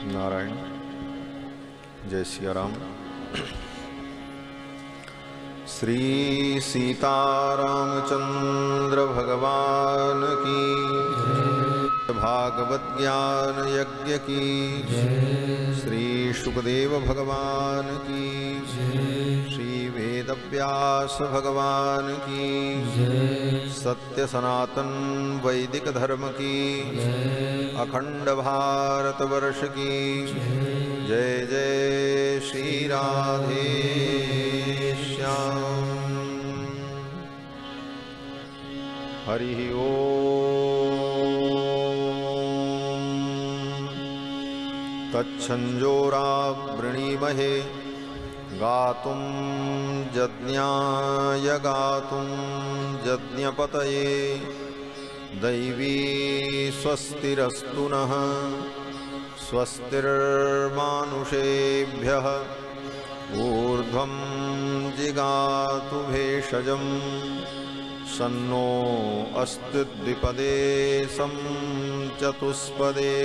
नारायण। जय सिया राम। श्री सीतारामचंद्र भगवान की, भागवत ज्ञान यज्ञ की, श्री शुकदेव भगवान की, श्री वेदव्यास भगवान की, सत्य सनातन वैदिक धर्म की, अखंड भारत वर्ष की जय जय श्री राधे श्याम। हरि ओम। तच्छंजोरावृणीमहे गातुं यज्ञाय गातुं यज्ञपतये दैवी स्वस्तिरस्तु नः। स्वस्तिर्मानुषेभ्यः ऊर्ध्वं जिगातु भेषजं सन्नो अस्तु द्विपदे सं चतुष्पदे।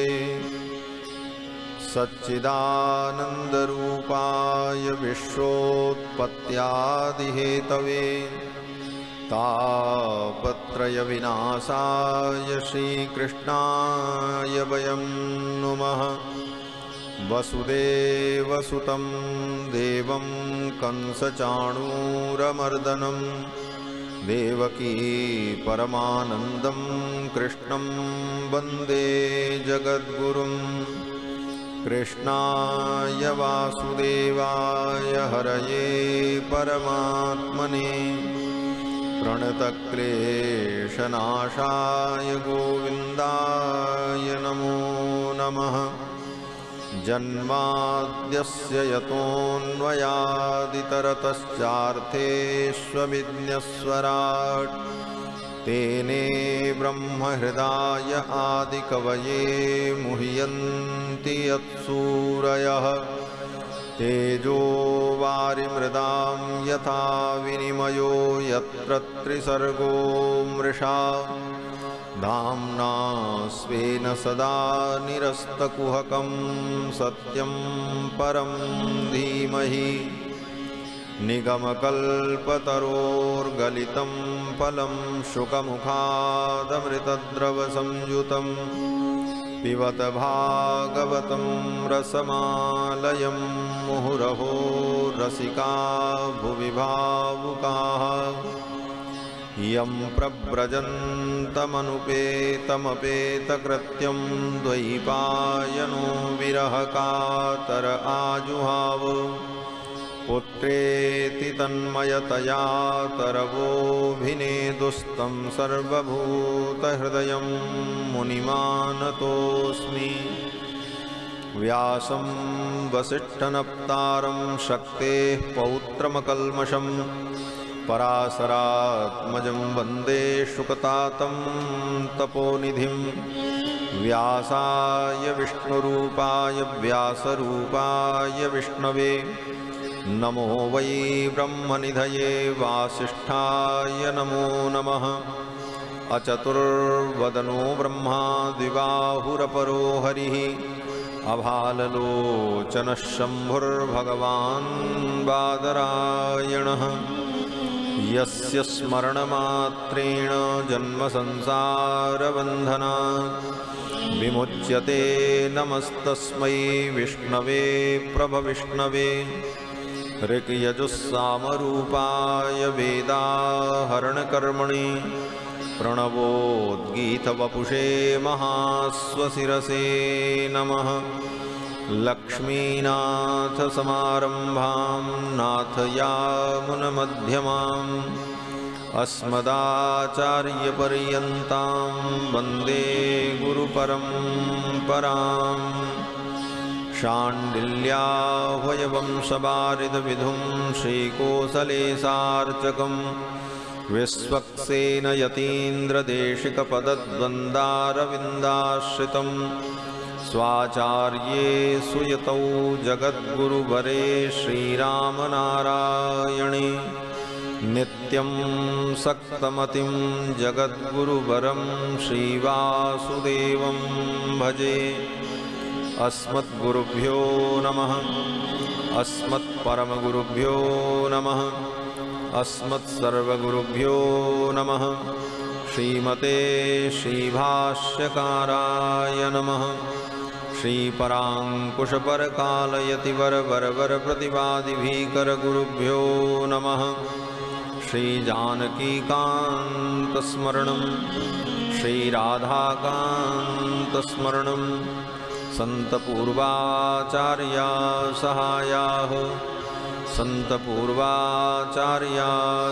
सच्चिदानन्दरूपाय विश्वोत्पत्त्यादिहेतवे तापत्रयविनाशाय श्रीकृष्णाय वयं नुमः। वसुदेवसुतं देवं कंसचाणूरमर्दनं देवकी परमानन्दं कृष्णं वन्दे जगद्गुरुं। कृष्णाय वासुदेवाय हरये परमात्मने प्रणतक्लेशनाशाय गोविन्दाय नमो नमः। जन्माद्यस्य यतोऽन्वयादितरतश्चार्थेष्वभिज्ञस्वराट् तेने ब्रह्महृदाय आदिकवये मुह्यन्ति यत्सूरयः। तेजो वारिमृदां यथा विनिमयो यत्र त्रिसर्गो मृषा धाम्ना स्वेन सदा निरस्तकुहकं सत्यं परं धीमहि। निगमकल्पतरोर्गलितं फलं शुकमुखादमृतद्रवसंयुतं पिबत भागवतं रसमालयं मुहुरहो रसिका भुवि भावुकाः। यं प्रव्रजन्तमनुपेतमपेतकृत्यं द्वैपायनो विरहकातर आजुहाव। पुत्रेति तन्मयतया तरवोऽभिनेदुस्तं सर्वभूतहृदयं मुनिमानतोऽस्मि। व्यासं वसिष्ठनप्तारं शक्तेः पौत्रमकल्मषं पराशरात्मजं वन्दे शुकतातं तपोनिधिं। व्यासाय विष्णुरूपाय व्यासरूपाय विष्णवे नमो वै ब्रह्मनिधये वासिष्ठाय नमो नमः। अचतुर्वदनो ब्रह्मा द्विबाहुरपरो हरिः अभाललोचनः शम्भुर्भगवान् बादरायणः। यस्य स्मरणमात्रेण जन्मसंसारबन्धनात् विमुच्यते नमस्तस्मै विष्णवे प्रभविष्णवे। ऋक्यजुस्सामरूपाय वेदाहरणकर्मणि प्रणवोद्गीतवपुषे महास्वशिरसे नमः। लक्ष्मीनाथसमारम्भां नाथयामुनमध्यमाम् अस्मदाचार्यपर्यन्तां वन्दे गुरुपरम्पराम्। शाण्डिल्याह्वयवंशवारिदविधुं श्रीकोसलेशार्चकं विश्वक्सेनयतीन्द्रदेशिकपदद्वन्द्वारविन्दाश्रितं स्वाचार्ये सुयतौ जगद्गुरुवरे श्रीरामनारायणे। नित्यं सक्तमतिं जगद्गुरुवरं श्रीवासुदेवं भजे। अस्मद्गुरुभ्यो नमः। अस्मत्परमगुरुभ्यो नमः। अस्मत्सर्वगुरुभ्यो नमः। श्रीमते श्रीभाष्यकाराय नमः। श्रीपराङ्कुशपरकालयतिवरवरप्रतिवादिभीकरगुरुभ्यो नमः। श्रीजानकीकान्तस्मरणं श्रीराधाकान्तस्मरणं सन्तपूर्वाचार्या सहायाः सन्तपूर्वाचार्या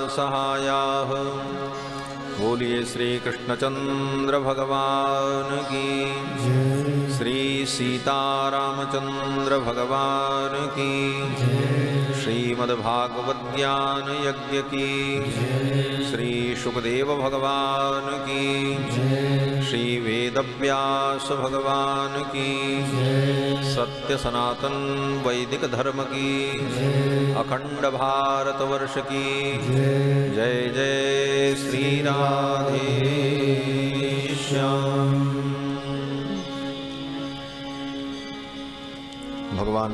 सहायाः। बोलिए श्री कृष्णचंद्र भगवान की, श्री सीतारामचंद्र भगवान की, श्रीमद्भागवत ज्ञान यज्ञ की, श्री सुखदेव भगवान की, श्री वेदव्यास भगवान की, सत्य सनातन वैदिक धर्म की, अखंड भारतवर्ष की जय जय श्री राधे श्याम। भगवान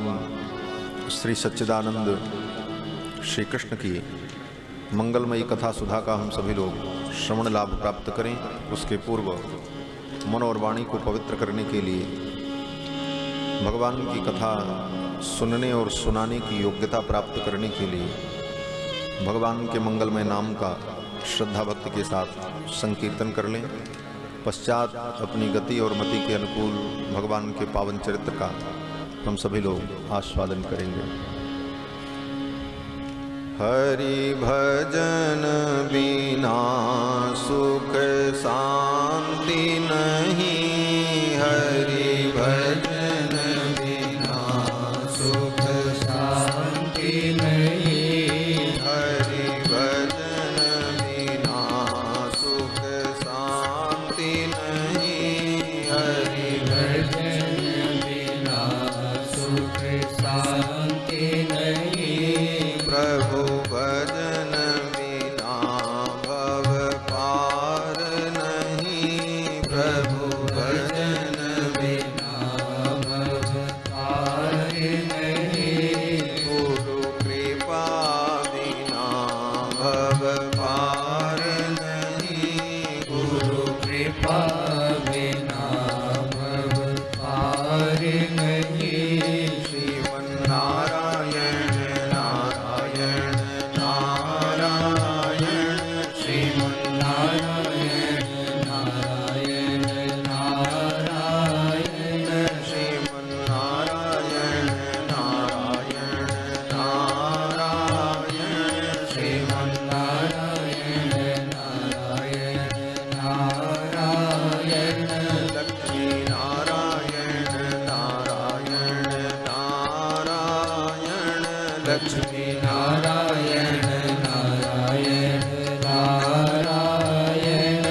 श्री सच्चिदानंद श्री कृष्ण की मंगलमयी कथा सुधा का हम सभी लोग श्रवण लाभ प्राप्त करें, उसके पूर्व मन और वाणी को पवित्र करने के लिए भगवान की कथा सुनने और सुनाने की योग्यता प्राप्त करने के लिए भगवान के मंगलमय नाम का श्रद्धा भक्ति के साथ संकीर्तन कर लें। पश्चात अपनी गति और मति के अनुकूल भगवान के पावन चरित्र का हम सभी लोग आस्वादन करेंगे। हरि भजन बिना सुख शांति नहीं। हरि भजन बिना सुख शांति नहीं। हरि भजन बिना सुख शांति नहीं। हरि भजन बिना सुख शांति नहीं। प्रभु भजन बिना भव पार नहीं। प्रभु भजन बिना भव पार नहीं। गुरु कृपा बिना भव पार नहीं। गुरु कृपा बिना भव पार नहीं। श्रीमन्नारायण नारायण नारायण। श्रीमन्नारायण नारायण नारायण। श्रीमन्नारायण नारायण नारायण। श्रीमन्नारायण नारायण नारायण। लक्ष्मी नारायण नारायण नारायण। लक्ष्मी नारायण नारायण नारायण।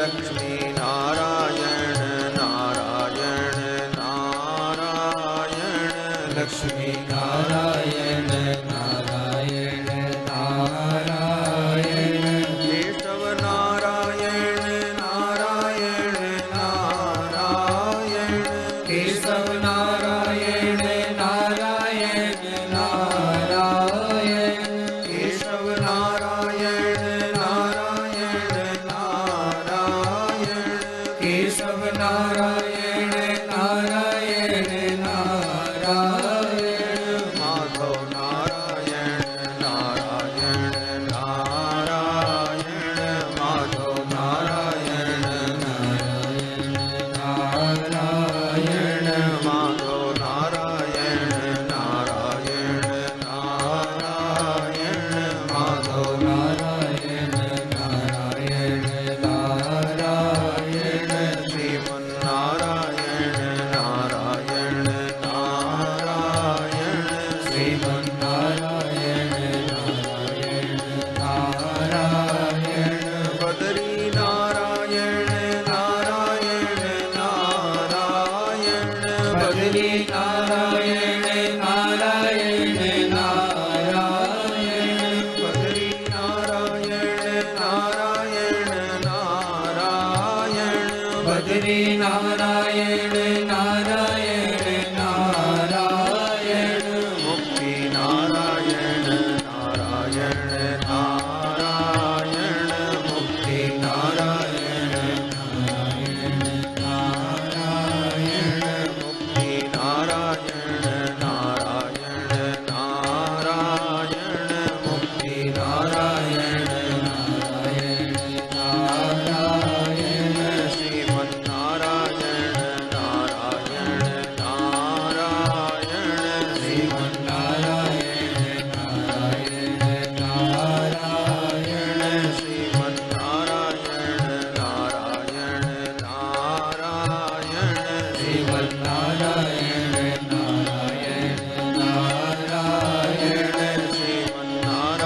लक्ष्मी नारायण नारायण नारायण। लक्ष्मी नारायण नारायण नारायण। केशव नारायण नारायण नारायण। केशव नारायण नारायण नारायण। केशव नारायण नारायण नारायण। केशव नारायण नारायण नारायण। माधव नारायण नारायण नारायण। माधव नारायण नारायण नारायण। माधव नारायण नारायण नारायण। माधव नारायण नारायण नारायण। श्रीमन्नारायण नारायण नारायण। श्रीमन्नारायण नारायण नारायण। बदरी नारायण नारायण नारायण। बदरी नारायण नारायण नारायण। बदरी नारायण नारायण नारायण। बदरी नारायण नारायण नारायण। श्रीमन्नारायण नारायण नारायण श्रीमन्नारायण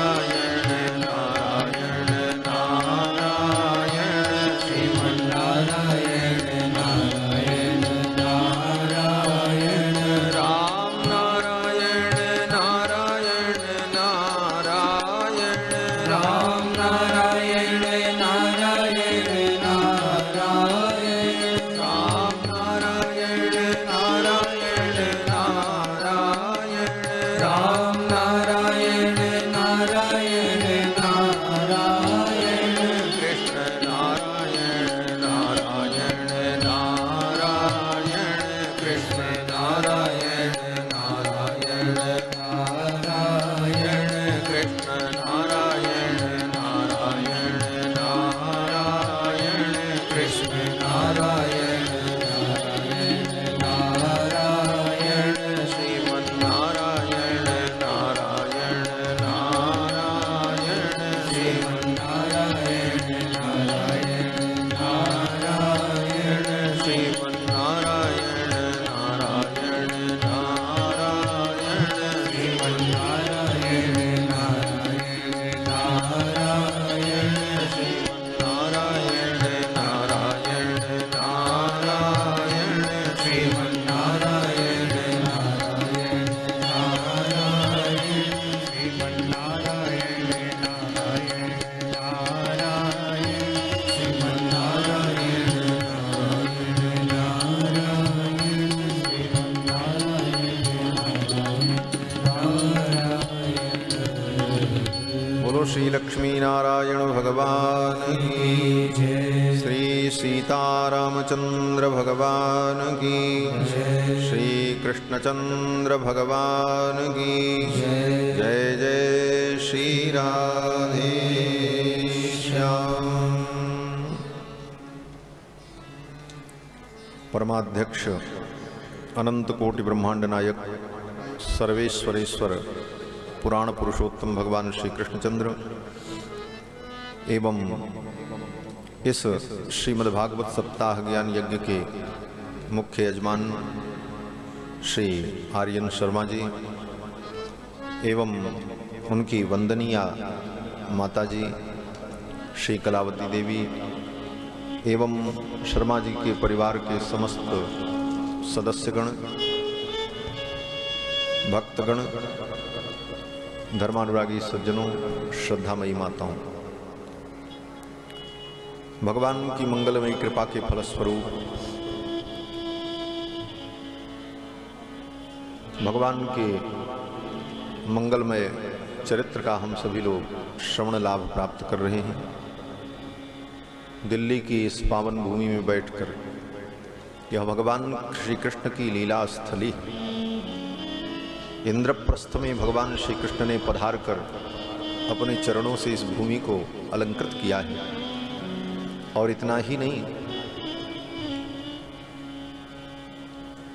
नारायण नारायण श्रीमन्नारायण नारायण नारायण राम नारायण नारायण नारायण राम नारायण नारायण नारायण राम नारायण नारायण नारायण राम नारायण नारायण नारायण कृष्ण नारायण नारायण नारायण कृष्ण नारायण नारायण नारायण कृष्ण नारायण नारायण नारायण कृष्ण नारायण नारायण नारायण श्रीमन्नारायण नारायण नारायण श्रीमन्नारायण नारायण नारायण श्रीमन्नारायण नारायण नारायण श्रीमन्नारायण नारायण नारायण श्रीमन्नारायण नारायण नारायण श्रीमन्नारायण नारायण नारायण श्रीमन्नारायण नारायण नारायण श्रीमन्नारायण नारायण नारायण बोलो श्री लक्ष्मी नारायण भगवान की श्री सीतारामचंद्र भगवान की श्री कृष्णचंद्र भगवान की जय जय श्री राधे श्याम। परमाध्यक्ष अनंत कोटि ब्रह्मांड नायक सर्वेश्वरेश्वर पुराण पुरुषोत्तम भगवान श्री कृष्णचंद्र एवं इस श्रीमद्भागवत सप्ताह ज्ञान यज्ञ के मुख्य यजमान श्री आर्यन शर्मा जी एवं उनकी वंदनीय माताजी श्री कलावती देवी एवं शर्मा जी के परिवार के समस्त सदस्यगण, भक्तगण, धर्मानुरागी सज्जनों, श्रद्धामयी माताओं, भगवान की मंगलमयी कृपा के फलस्वरूप भगवान के मंगलमय चरित्र का हम सभी लोग श्रवण लाभ प्राप्त कर रहे हैं। दिल्ली की इस पावन भूमि में बैठकर यह भगवान श्री कृष्ण की लीला स्थली है। इंद्रप्रस्थ में भगवान श्री कृष्ण ने पधार कर अपने चरणों से इस भूमि को अलंकृत किया है। और इतना ही नहीं,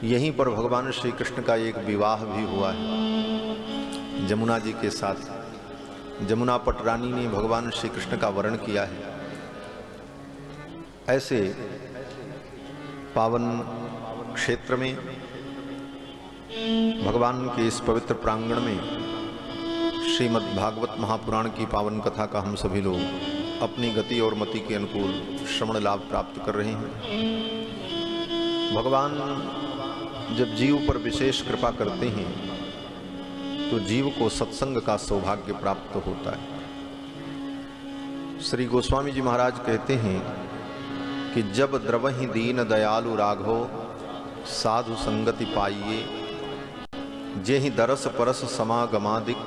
यहीं पर भगवान श्री कृष्ण का एक विवाह भी हुआ है जमुना जी के साथ। जमुना पटरानी ने भगवान श्री कृष्ण का वर्ण किया है। ऐसे पावन क्षेत्र में भगवान के इस पवित्र प्रांगण में श्रीमद् भागवत महापुराण की पावन कथा का हम सभी लोग अपनी गति और मति के अनुकूल श्रवण लाभ प्राप्त कर रहे हैं। भगवान जब जीव पर विशेष कृपा करते हैं तो जीव को सत्संग का सौभाग्य प्राप्त होता है। श्री गोस्वामी जी महाराज कहते हैं कि जब द्रवहि दीन दयालु राघव साधु संगति पाइये, जेहि दरस परस समागमादिक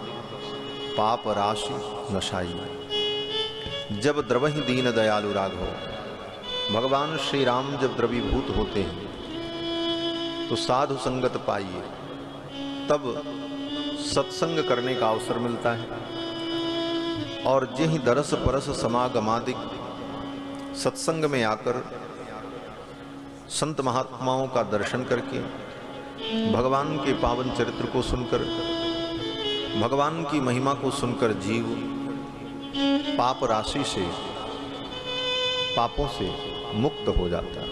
पाप राशि नशाइए। जब द्रवहि दीन दयालु राघव, भगवान श्री राम जब द्रवीभूत होते हैं तो साधु संगत पाइए, तब सत्संग करने का अवसर मिलता है। और जेहि दरस परस समागमादिक, सत्संग में आकर संत महात्माओं का दर्शन करके भगवान के पावन चरित्र को सुनकर, भगवान की महिमा को सुनकर जीव पाप राशि से, पापों से मुक्त हो जाता है।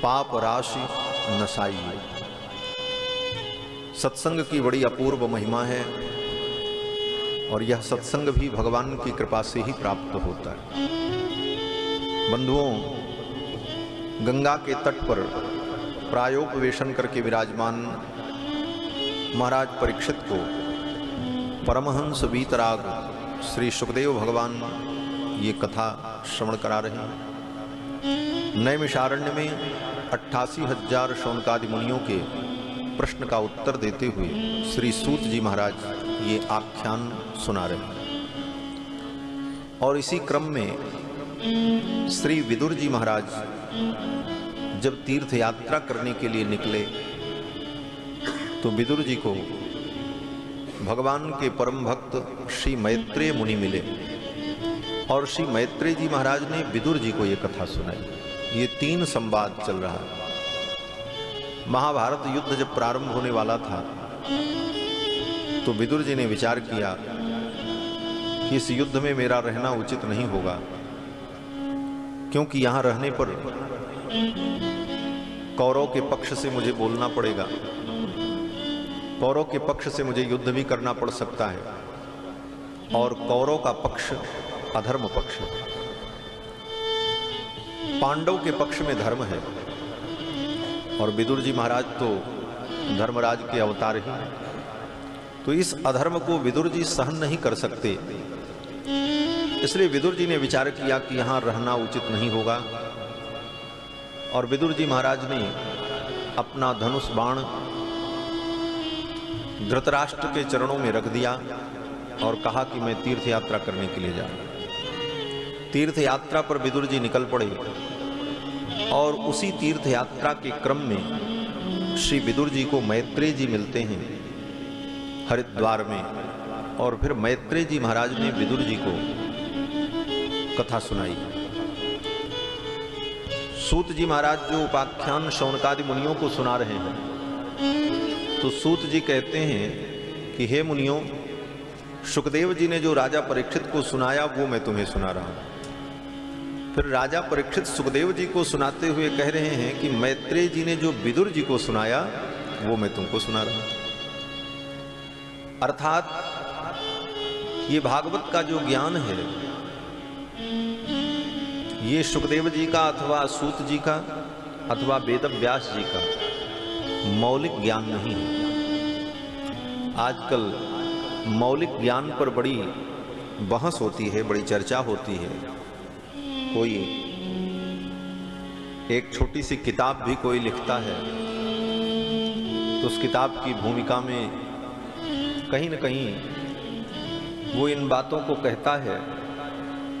पाप राशि नसाइए। सत्संग की बड़ी अपूर्व महिमा है और यह सत्संग भी भगवान की कृपा से ही प्राप्त होता है। बंधुओं, गंगा के तट पर प्रायोपवेशन करके विराजमान महाराज परीक्षित को परमहंस वीतराग श्री सुखदेव भगवान ये कथा श्रवण करा रहे हैं। नैमिषारण्य में 88,000 शौनकादि मुनियों के प्रश्न का उत्तर देते हुए श्री सूत जी महाराज ये आख्यान सुना रहे हैं। और इसी क्रम में श्री विदुर जी महाराज जब तीर्थ यात्रा करने के लिए निकले तो विदुर जी को भगवान के परम भक्त श्री मैत्रेय मुनि मिले और श्री मैत्रेय जी महाराज ने विदुर जी को ये कथा सुनाई। ये 3 संवाद चल रहा है। महाभारत युद्ध जब प्रारंभ होने वाला था तो विदुर जी ने विचार किया कि इस युद्ध में मेरा रहना उचित नहीं होगा, क्योंकि यहां रहने पर कौरव के पक्ष से मुझे बोलना पड़ेगा, कौरव के पक्ष से मुझे युद्ध भी करना पड़ सकता है और कौरव का पक्ष अधर्म पक्ष है, पांडव के पक्ष में धर्म है और विदुर जी महाराज तो धर्मराज के अवतार ही हैं। तो इस अधर्म को विदुर जी सहन नहीं कर सकते, इसलिए विदुर जी ने विचार किया कि यहाँ रहना उचित नहीं होगा और विदुर जी महाराज ने अपना धनुष बाण धृतराष्ट्र के चरणों में रख दिया और कहा कि मैं तीर्थ यात्रा करने के लिए जा रहा हूं। तीर्थ यात्रा पर विदुर जी निकल पड़े और उसी तीर्थ यात्रा के क्रम में श्री विदुर जी को मैत्रेय जी मिलते हैं हरिद्वार में और फिर मैत्रेय जी महाराज ने विदुर जी को कथा सुनाई। सूत जी महाराज जो उपाख्यान शौनकादि मुनियों को सुना रहे हैं तो सूत जी कहते हैं कि हे मुनियों, सुखदेव जी ने जो राजा परीक्षित को सुनाया वो मैं तुम्हें सुना रहा हूं। फिर राजा परीक्षित सुखदेव जी को सुनाते हुए कह रहे हैं कि मैत्रेय जी ने जो विदुर जी को सुनाया वो मैं तुमको सुना रहा हूं। अर्थात ये भागवत का जो ज्ञान है ये सुखदेव जी का अथवा सूत जी का अथवा वेद व्यास जी का मौलिक ज्ञान नहीं है। आजकल मौलिक ज्ञान पर बड़ी बहस होती है, बड़ी चर्चा होती है। कोई एक छोटी सी किताब भी कोई लिखता है तो उस किताब की भूमिका में कहीं न कहीं वो इन बातों को कहता है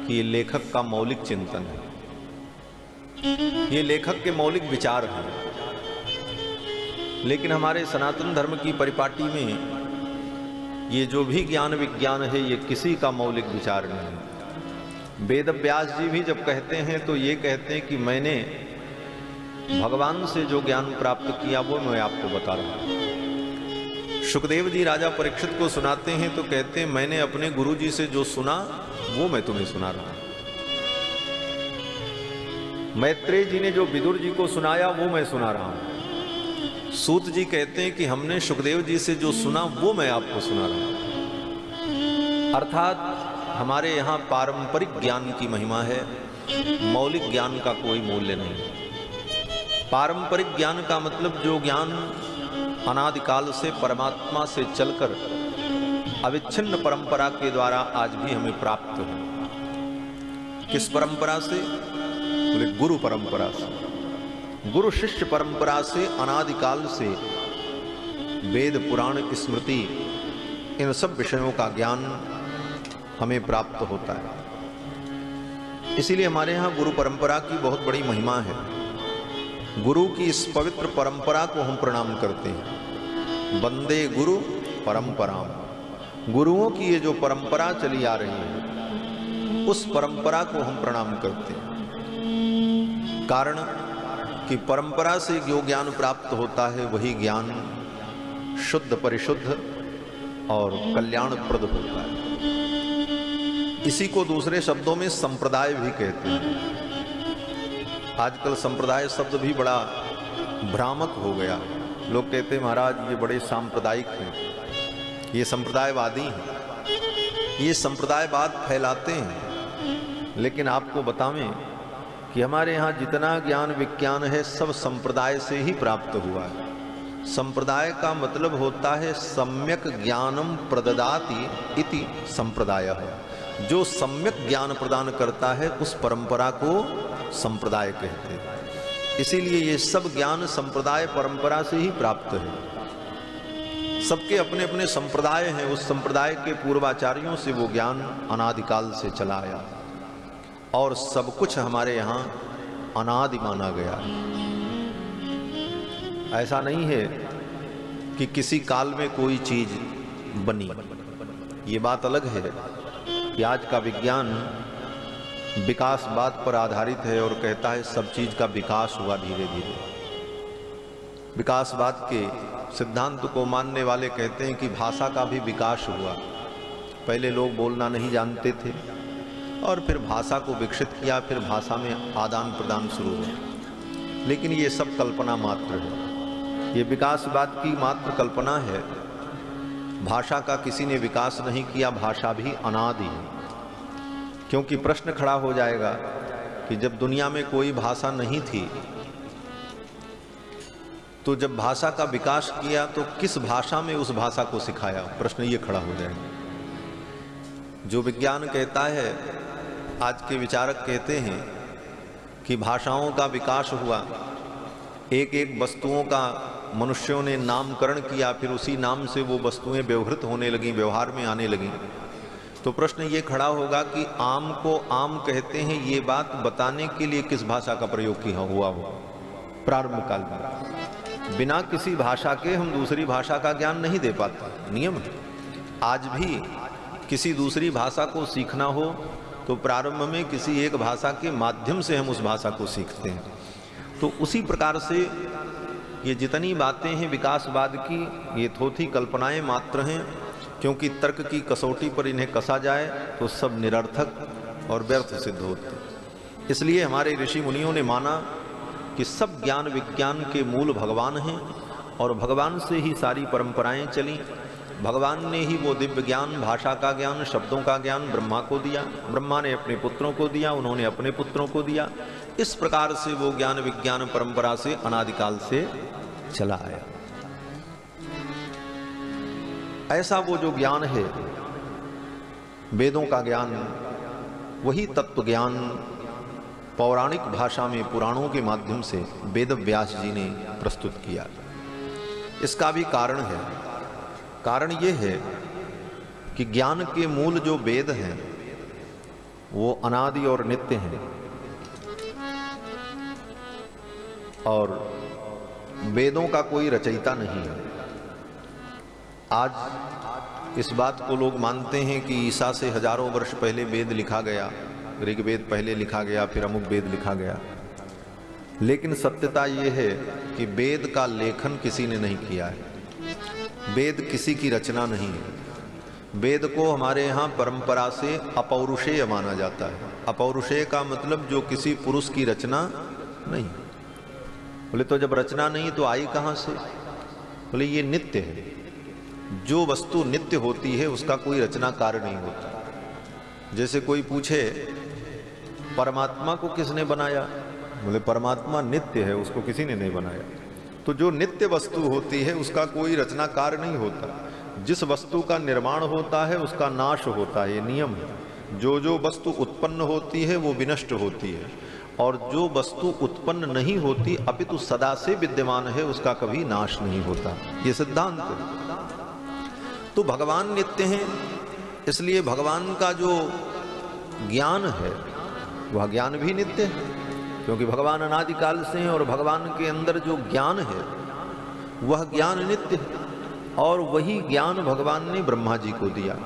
कि ये लेखक का मौलिक चिंतन है, ये लेखक के मौलिक विचार हैं। लेकिन हमारे सनातन धर्म की परिपाटी में ये जो भी ज्ञान विज्ञान है ये किसी का मौलिक विचार नहीं है। वेद व्यास जी भी जब कहते हैं तो ये कहते हैं कि मैंने भगवान से जो ज्ञान प्राप्त किया वो मैं आपको बता रहा हूं। सुखदेव जी राजा परीक्षित को सुनाते हैं तो कहते हैं मैंने अपने गुरु जी से जो सुना वो मैं तुम्हें सुना रहा हूं। मैत्रेय जी ने जो विदुर जी को सुनाया वो मैं सुना रहा हूं। सूत जी कहते हैं कि हमने सुखदेव जी से जो सुना वो मैं आपको सुना रहा हूं। अर्थात हमारे यहाँ पारंपरिक ज्ञान की महिमा है, मौलिक ज्ञान का कोई मूल्य नहीं। पारंपरिक ज्ञान का मतलब जो ज्ञान अनादिकाल से परमात्मा से चलकर अविच्छिन्न परंपरा के द्वारा आज भी हमें प्राप्त है। किस परंपरा से? बोले गुरु परंपरा से, गुरु शिष्य परंपरा से अनादिकाल से वेद पुराण स्मृति इन सब विषयों का ज्ञान हमें प्राप्त होता है। इसीलिए हमारे यहाँ गुरु परंपरा की बहुत बड़ी महिमा है। गुरु की इस पवित्र परंपरा को हम प्रणाम करते हैं। वंदे गुरु परंपराम, गुरुओं की ये जो परंपरा चली आ रही है उस परंपरा को हम प्रणाम करते हैं। कारण कि परंपरा से जो ज्ञान प्राप्त होता है वही ज्ञान शुद्ध परिशुद्ध और कल्याणप्रद होता है। इसी को दूसरे शब्दों में संप्रदाय भी कहते हैं। आजकल संप्रदाय शब्द भी बड़ा भ्रामक हो गया। लोग कहते महाराज ये बड़े सांप्रदायिक हैं, ये संप्रदायवादी हैं, ये संप्रदायवाद फैलाते हैं। लेकिन आपको बतावें कि हमारे यहाँ जितना ज्ञान विज्ञान है सब संप्रदाय से ही प्राप्त हुआ है। संप्रदाय का मतलब होता है सम्यक ज्ञानम प्रददाति इति संप्रदायः। जो सम्यक ज्ञान प्रदान करता है उस परंपरा को संप्रदाय कहते हैं। इसीलिए ये सब ज्ञान संप्रदाय परंपरा से ही प्राप्त है। सबके अपने अपने संप्रदाय हैं, उस संप्रदाय के पूर्वाचार्यों से वो ज्ञान अनादिकाल से चला आया और सब कुछ हमारे यहाँ अनादि माना गया है। ऐसा नहीं है कि किसी काल में कोई चीज बनी। ये बात अलग है कि आज का विज्ञान विकासवाद पर आधारित है और कहता है सब चीज का विकास हुआ धीरे धीरे। विकासवाद के सिद्धांत को मानने वाले कहते हैं कि भाषा का भी विकास हुआ। पहले लोग बोलना नहीं जानते थे और फिर भाषा को विकसित किया, फिर भाषा में आदान प्रदान शुरू हुआ। लेकिन ये सब कल्पना मात्र है, ये विकासवाद की मात्र कल्पना है। भाषा का किसी ने विकास नहीं किया, भाषा भी अनादि है। क्योंकि प्रश्न खड़ा हो जाएगा कि जब दुनिया में कोई भाषा नहीं थी तो जब भाषा का विकास किया तो किस भाषा में उस भाषा को सिखाया? प्रश्न ये खड़ा हो जाएगा। जो विज्ञान कहता है, आज के विचारक कहते हैं कि भाषाओं का विकास हुआ, एक एक वस्तुओं का मनुष्यों ने नामकरण किया, फिर उसी नाम से वो वस्तुएं व्यवहृत होने लगी, व्यवहार में आने लगी। तो प्रश्न ये खड़ा होगा कि आम को आम कहते हैं, ये बात बताने के लिए किस भाषा का प्रयोग किया हुआ हो? प्रारंभ काल में बिना किसी भाषा के हम दूसरी भाषा का ज्ञान नहीं दे पाते, नियम है। आज भी किसी दूसरी भाषा को सीखना हो तो प्रारंभ में किसी एक भाषा के माध्यम से हम उस भाषा को सीखते हैं। तो उसी प्रकार से ये जितनी बातें हैं विकासवाद की, ये थोथी कल्पनाएं मात्र हैं। क्योंकि तर्क की कसौटी पर इन्हें कसा जाए तो सब निरर्थक और व्यर्थ सिद्ध होते। इसलिए हमारे ऋषि मुनियों ने माना कि सब ज्ञान विज्ञान के मूल भगवान हैं और भगवान से ही सारी परंपराएं चली। भगवान ने ही वो दिव्य ज्ञान, भाषा का ज्ञान, शब्दों का ज्ञान ब्रह्मा को दिया, ब्रह्मा ने अपने पुत्रों को दिया, उन्होंने अपने पुत्रों को दिया। इस प्रकार से वो ज्ञान विज्ञान परंपरा से अनादिकाल से चला आया। ऐसा वो जो ज्ञान है, वेदों का ज्ञान, वही तत्व ज्ञान पौराणिक भाषा में पुराणों के माध्यम से वेद व्यास जी ने प्रस्तुत किया। इसका भी कारण है। कारण ये है कि ज्ञान के मूल जो वेद हैं वो अनादि और नित्य हैं और वेदों का कोई रचयिता नहीं है। आज इस बात को लोग मानते हैं कि ईसा से हजारों वर्ष पहले वेद लिखा गया, ऋग्वेद पहले लिखा गया, फिर अमुक वेद लिखा गया। लेकिन सत्यता ये है कि वेद का लेखन किसी ने नहीं किया है, वेद किसी की रचना नहीं है। वेद को हमारे यहाँ परंपरा से अपौरुषेय माना जाता है। अपौरुषेय का मतलब जो किसी पुरुष की रचना नहीं। बोले तो जब रचना नहीं तो आई कहाँ से? बोले ये नित्य है। जो वस्तु नित्य होती है उसका कोई रचना कार्य नहीं होता। जैसे कोई पूछे परमात्मा को किसने बनाया? बोले परमात्मा नित्य है, उसको किसी ने नहीं बनाया। तो जो नित्य वस्तु होती है उसका कोई रचना कार्य नहीं होता। जिस वस्तु का निर्माण होता है उसका नाश होता है, ये नियम है। जो जो वस्तु उत्पन्न होती है वो विनष्ट होती है और जो वस्तु उत्पन्न नहीं होती अपितु सदा से विद्यमान है उसका कभी नाश नहीं होता। ये सिद्धांत है। तो भगवान नित्य हैं, इसलिए भगवान का जो ज्ञान है वह ज्ञान भी नित्य है, क्योंकि भगवान अनादिकाल से हैं और भगवान के अंदर जो ज्ञान है वह ज्ञान नित्य है। और वही ज्ञान भगवान ने ब्रह्मा जी को दिया।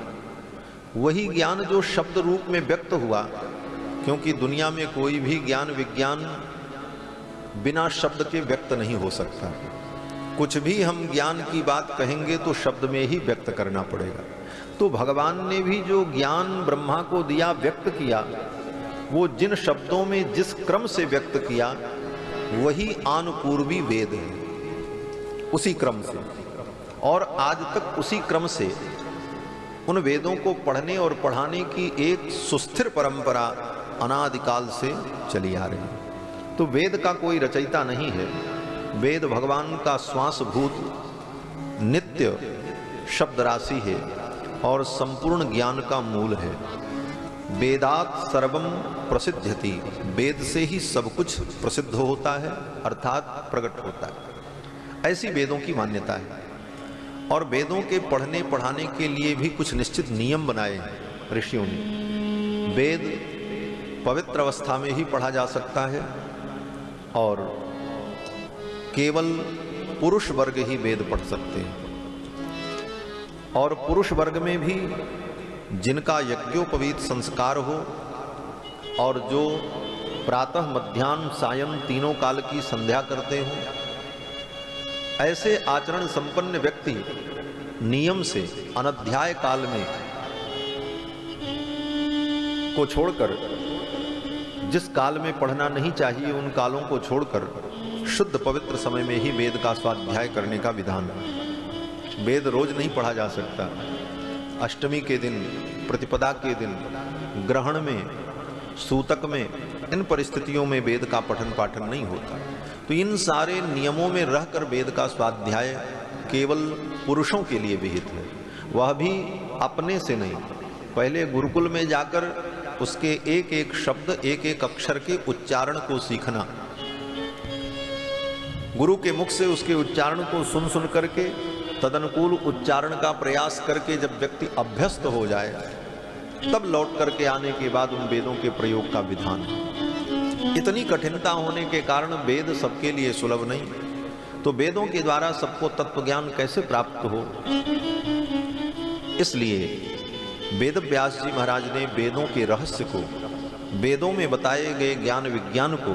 वही ज्ञान जो शब्द रूप में व्यक्त हुआ, क्योंकि दुनिया में कोई भी ज्ञान विज्ञान बिना शब्द के व्यक्त नहीं हो सकता। कुछ भी हम ज्ञान की बात कहेंगे तो शब्द में ही व्यक्त करना पड़ेगा। तो भगवान ने भी जो ज्ञान ब्रह्मा को दिया, व्यक्त किया, वो जिन शब्दों में जिस क्रम से व्यक्त किया वही आनुपूर्वी वेद है, उसी क्रम से, और आज तक उसी क्रम से उन वेदों को पढ़ने और पढ़ाने की एक सुस्थिर परंपरा अनादिकाल से चली आ रही है। तो वेद का कोई रचयिता नहीं है, वेद भगवान का श्वासभूत नित्य शब्द राशि है और संपूर्ण ज्ञान का मूल है। वेदात सर्वम प्रसिद्ध्यति, वेद से ही सब कुछ प्रसिद्ध होता है अर्थात प्रकट होता है, ऐसी वेदों की मान्यता है। और वेदों के पढ़ने पढ़ाने के लिए भी कुछ निश्चित नियम बनाए हैं ऋषियों ने। वेद पवित्र अवस्था में ही पढ़ा जा सकता है और केवल पुरुष वर्ग ही वेद पढ़ सकते हैं, और पुरुष वर्ग में भी जिनका यज्ञोपवीत संस्कार हो और जो प्रातः मध्याह्न सायं तीनों काल की संध्या करते हो, ऐसे आचरण संपन्न व्यक्ति नियम से अनध्याय काल में को छोड़कर, जिस काल में पढ़ना नहीं चाहिए उन कालों को छोड़कर शुद्ध पवित्र समय में ही वेद का स्वाध्याय करने का विधान है। वेद रोज नहीं पढ़ा जा सकता, अष्टमी के दिन, प्रतिपदा के दिन, ग्रहण में, सूतक में, इन परिस्थितियों में वेद का पठन पाठन नहीं होता। तो इन सारे नियमों में रहकर वेद का स्वाध्याय केवल पुरुषों के लिए विहित है, वह भी अपने से नहीं। पहले गुरुकुल में जाकर उसके एक एक शब्द, एक एक अक्षर के उच्चारण को सीखना, गुरु के मुख से उसके उच्चारण को सुन सुन करके तदनुकूल उच्चारण का प्रयास करके जब व्यक्ति अभ्यस्त हो जाए, तब लौट करके आने के बाद उन वेदों के प्रयोग का विधान है। इतनी कठिनता होने के कारण वेद सबके लिए सुलभ नहीं, तो वेदों के द्वारा सबको तत्व ज्ञान कैसे प्राप्त हो। इसलिए वेद व्यास जी महाराज ने वेदों के रहस्य को, वेदों में बताए गए ज्ञान विज्ञान को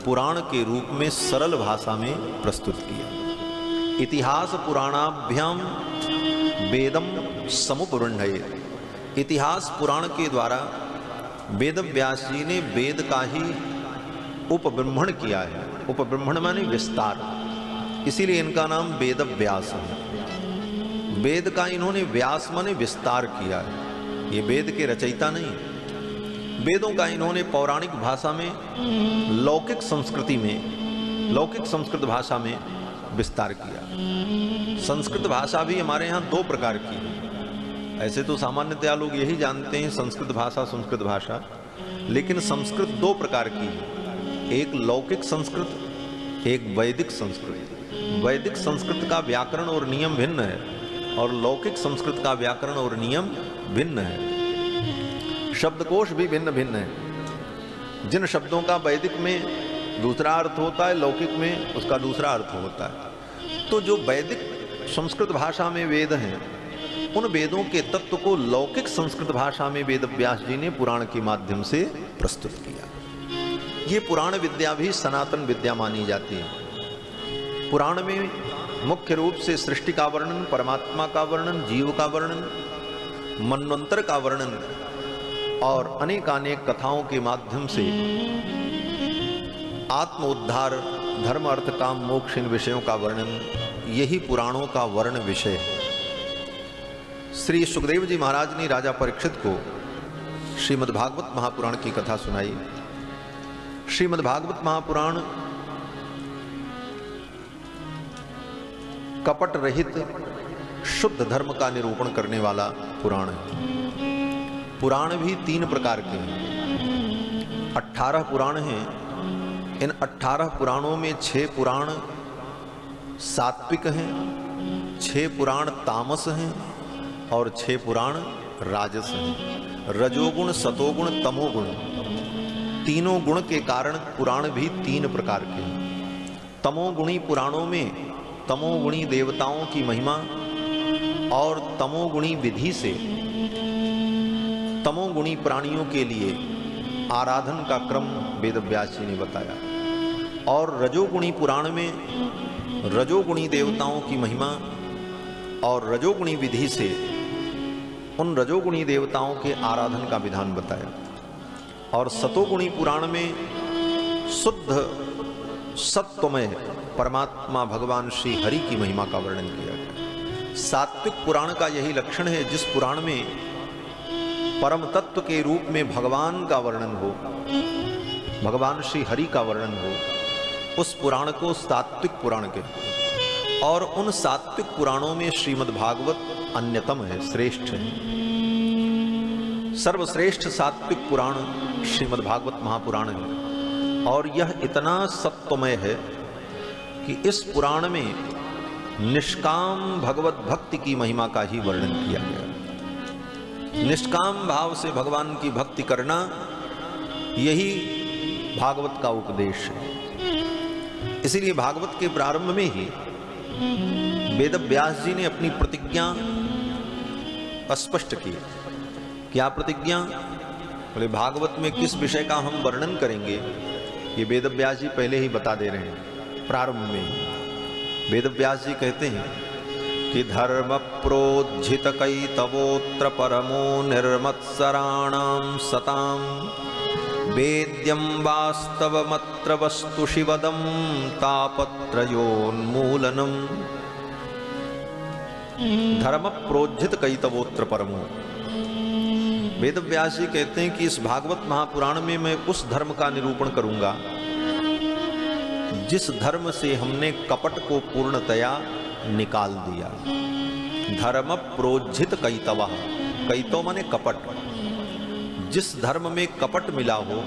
पुराण के रूप में सरल भाषा में प्रस्तुत किया। इतिहास पुराणाभ्याम वेदम समुपरुण्ढये, इतिहास पुराण के द्वारा वेद व्यास जी ने वेद का ही उपब्रह्मण किया है। उपब्रह्मण माने विस्तार, इसीलिए इनका नाम वेद व्यास है। वेद का इन्होंने व्यास माने विस्तार किया है, ये वेद के रचयिता नहीं। वेदों का इन्होंने पौराणिक भाषा में, लौकिक संस्कृति में, लौकिक संस्कृत भाषा में विस्तार किया। संस्कृत भाषा भी हमारे यहाँ दो प्रकार की है। ऐसे तो सामान्यतया लोग यही जानते हैं संस्कृत भाषा, संस्कृत भाषा, लेकिन संस्कृत दो प्रकार की है, एक लौकिक संस्कृत, एक वैदिक संस्कृत। वैदिक संस्कृत का व्याकरण और नियम भिन्न है और लौकिक संस्कृत का व्याकरण और नियम भिन्न है। शब्दकोश भी भिन्न भिन्न है। जिन शब्दों का वैदिक में दूसरा अर्थ होता है, लौकिक में उसका दूसरा अर्थ होता है। तो जो वैदिक संस्कृत भाषा में वेद हैं, उन वेदों के तत्व को लौकिक संस्कृत भाषा में वेद व्यास जी ने पुराण के माध्यम से प्रस्तुत किया। ये पुराण विद्या भी सनातन विद्या मानी जाती है। पुराण में मुख्य रूप से सृष्टि का वर्णन, परमात्मा का वर्णन, जीव का वर्णन, मनवंतर का वर्णन और अनेकानेक कथाओं के माध्यम से आत्म उद्धार, धर्म, अर्थ, काम, मोक्ष, इन विषयों का वर्णन, यही पुराणों का वर्ण विषय है। श्री सुखदेव जी महाराज ने राजा परीक्षित को श्रीमद्भागवत महापुराण की कथा सुनाई। श्रीमद्भागवत महापुराण कपट रहित शुद्ध धर्म का निरूपण करने वाला पुराण है। पुराण भी तीन प्रकार के हैं। 18 पुराण हैं। इन 18 पुराणों में 6 पुराण सात्विक हैं, 6 पुराण तामस हैं और 6 पुराण राजस हैं। रजोगुण, सतोगुण, तमोगुण, तीनों गुण के कारण पुराण भी 3 प्रकार के हैं। तमोगुणी पुराणों में तमोगुणी देवताओं की महिमा और तमोगुणी विधि से तमोगुणी प्राणियों के लिए आराधन का क्रम वेद व्यास जी ने बताया। और रजोगुणी पुराण में रजोगुणी देवताओं की महिमा और रजोगुणी विधि से उन रजोगुणी देवताओं के आराधन का विधान बताया। और सतोगुणी पुराण में शुद्ध सत्वमय परमात्मा भगवान श्री हरि की महिमा का वर्णन किया गया। सात्विक पुराण का यही लक्षण है, जिस पुराण में परम तत्व के रूप में भगवान का वर्णन हो, भगवान श्री हरि का वर्णन हो, उस पुराण को सात्विक पुराण कहते हैं। और उन सात्विक पुराणों में श्रीमद् भागवत अन्यतम है, श्रेष्ठ है। सर्वश्रेष्ठ सात्विक पुराण श्रीमद् भागवत महापुराण है। और यह इतना सत्वमय है कि इस पुराण में निष्काम भगवत भक्ति की महिमा का ही वर्णन किया गया। निष्काम भाव से भगवान की भक्ति करना, यही भागवत का उपदेश है। इसीलिए भागवत के प्रारंभ में ही वेद व्यास जी ने अपनी प्रतिज्ञा स्पष्ट की। क्या प्रतिज्ञा? बोले भागवत में किस विषय का हम वर्णन करेंगे, ये वेद व्यास जी पहले ही बता दे रहे हैं। प्रारंभ में वेद व्यास जी कहते हैं कि धर्म प्रोज्झित कैतवोत्र परमो निर्मत्सराणां सतां वेद्यं वास्तवमत्र वस्तु शिवदं तापत्रयोन्मूलनम्। धर्म प्रोज्झित कैतवोत्र परमो। वेद व्यास जी कहते हैं कि इस भागवत महापुराण में मैं उस धर्म का निरूपण करूंगा जिस धर्म से हमने कपट को पूर्णतया निकाल दिया। धर्म प्रोज्झित कैतव, कैतव माने कपट। जिस धर्म में कपट मिला हो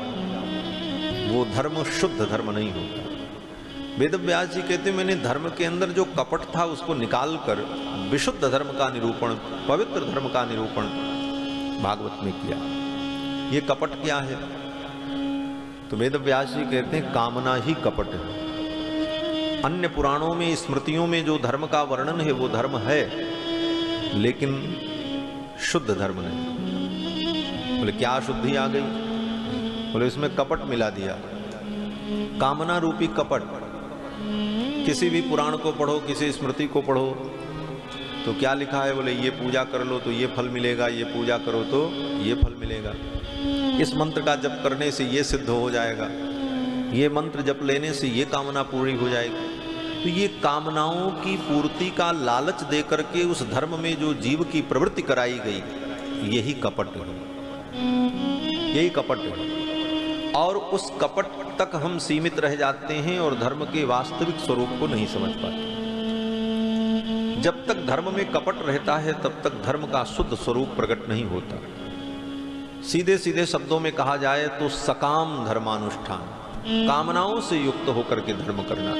वो धर्म शुद्ध धर्म नहीं होता। वेद व्यास जी कहते हैं मैंने धर्म के अंदर जो कपट था उसको निकालकर विशुद्ध धर्म का निरूपण, पवित्र धर्म का निरूपण भागवत में किया। ये कपट क्या है? तो वेद व्यास जी कहते हैं कामना ही कपट है। अन्य पुराणों में, स्मृतियों में जो धर्म का वर्णन है वो धर्म है, लेकिन शुद्ध धर्म नहीं। बोले क्या अशुद्धि आ गई? बोले इसमें कपट मिला दिया, कामना रूपी कपट। किसी भी पुराण को पढ़ो, किसी स्मृति को पढ़ो तो क्या लिखा है? बोले ये पूजा कर लो तो ये फल मिलेगा, ये पूजा करो तो ये फल मिलेगा, इस मंत्र का जप करने से ये सिद्ध हो जाएगा, ये मंत्र जप लेने से ये कामना पूरी हो जाएगी। तो ये कामनाओं की पूर्ति का लालच दे करके उस धर्म में जो जीव की प्रवृत्ति कराई गई, यही कपट है, यही कपट है। और उस कपट तक हम सीमित रह जाते हैं और धर्म के वास्तविक स्वरूप को नहीं समझ पाते। जब तक धर्म में कपट रहता है तब तक धर्म का शुद्ध स्वरूप प्रकट नहीं होता। सीधे सीधे शब्दों में कहा जाए तो सकाम धर्मानुष्ठान, कामनाओं से युक्त होकर के धर्म करना।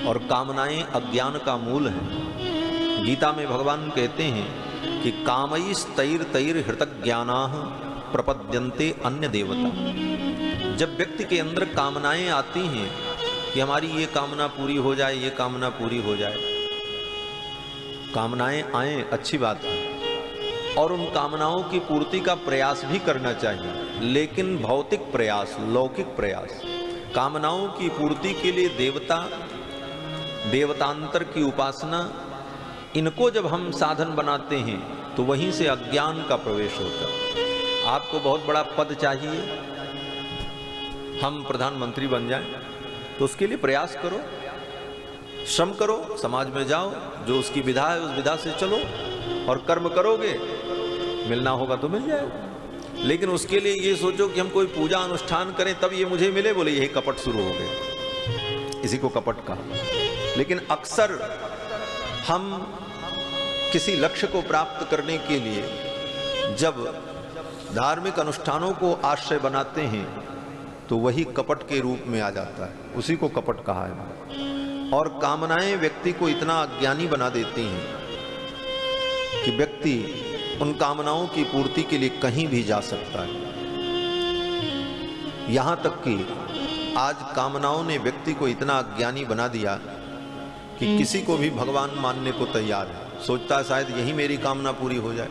और कामनाएं अज्ञान का मूल है। गीता में भगवान कहते हैं कि कामैस्तैर तैर हृतज्ञानाः प्रपद्यन्ते अन्य देवता। जब व्यक्ति के अंदर कामनाएं आती हैं कि हमारी ये कामना पूरी हो जाए, ये कामना पूरी हो जाए, कामनाएं आए अच्छी बात है और उन कामनाओं की पूर्ति का प्रयास भी करना चाहिए, लेकिन भौतिक प्रयास, लौकिक प्रयास, कामनाओं की पूर्ति के लिए देवता, देवतांतर की उपासना, इनको जब हम साधन बनाते हैं तो वहीं से अज्ञान का प्रवेश होता है। आपको बहुत बड़ा पद चाहिए, हम प्रधानमंत्री बन जाएं, तो उसके लिए प्रयास करो, श्रम करो, समाज में जाओ, जो उसकी विधा है उस विधा से चलो और कर्म करोगे, मिलना होगा तो मिल जाएगा। लेकिन उसके लिए ये सोचो कि हम कोई पूजा अनुष्ठान करें तब ये मुझे मिले, बोले यही कपट शुरू हो गए, इसी को कपट कहा। लेकिन अक्सर हम किसी लक्ष्य को प्राप्त करने के लिए जब धार्मिक अनुष्ठानों को आश्रय बनाते हैं तो वही कपट के रूप में आ जाता है, उसी को कपट कहा है। और कामनाएं व्यक्ति को इतना अज्ञानी बना देती हैं कि व्यक्ति उन कामनाओं की पूर्ति के लिए कहीं भी जा सकता है। यहां तक कि आज कामनाओं ने व्यक्ति को इतना अज्ञानी बना दिया कि किसी को भी भगवान मानने को तैयार है, सोचता है शायद यही मेरी कामना पूरी हो जाए।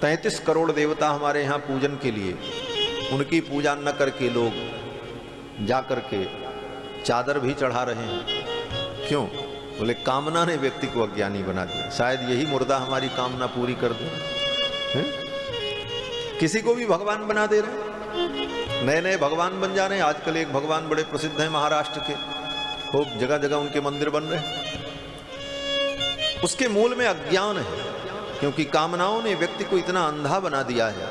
33 करोड़ देवता हमारे यहाँ पूजन के लिए, उनकी पूजा न करके लोग जा करके चादर भी चढ़ा रहे हैं। क्यों? बोले कामना ने व्यक्ति को अज्ञानी बना दिया, शायद यही मुर्दा हमारी कामना पूरी कर दे। किसी को भी भगवान बना दे रहे। नए नए भगवान बन जा रहे हैं। आजकल एक भगवान बड़े प्रसिद्ध हैं महाराष्ट्र के, खूब जगह जगह उनके मंदिर बन रहे हैं। उसके मूल में अज्ञान है, क्योंकि कामनाओं ने व्यक्ति को इतना अंधा बना दिया है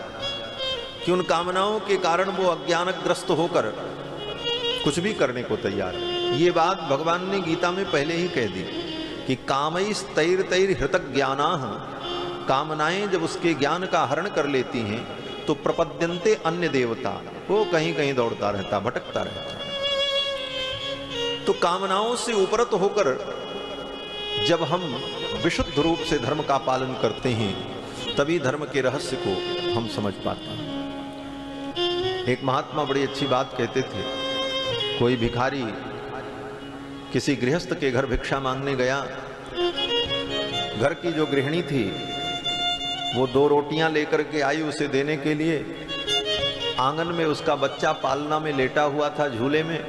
कि उन कामनाओं के कारण वो अज्ञानग्रस्त होकर कुछ भी करने को तैयार है। ये बात भगवान ने गीता में पहले ही कह दी कि कामैस्तैर्तैर् हृतज्ञानाः, कामनाएं जब उसके ज्ञान का हरण कर लेती हैं तो प्रपद्यन्ते अन्य देवता, वो कहीं कहीं दौड़ता रहता, भटकता रहता। तो कामनाओं से उपरत होकर जब हम विशुद्ध रूप से धर्म का पालन करते हैं, तभी धर्म के रहस्य को हम समझ पाते हैं। एक महात्मा बड़ी अच्छी बात कहते थे। कोई भिखारी किसी गृहस्थ के घर भिक्षा मांगने गया। घर की जो गृहिणी थी वो 2 रोटियां लेकर के आई उसे देने के लिए। आंगन में उसका बच्चा पालना में लेटा हुआ था, झूले में।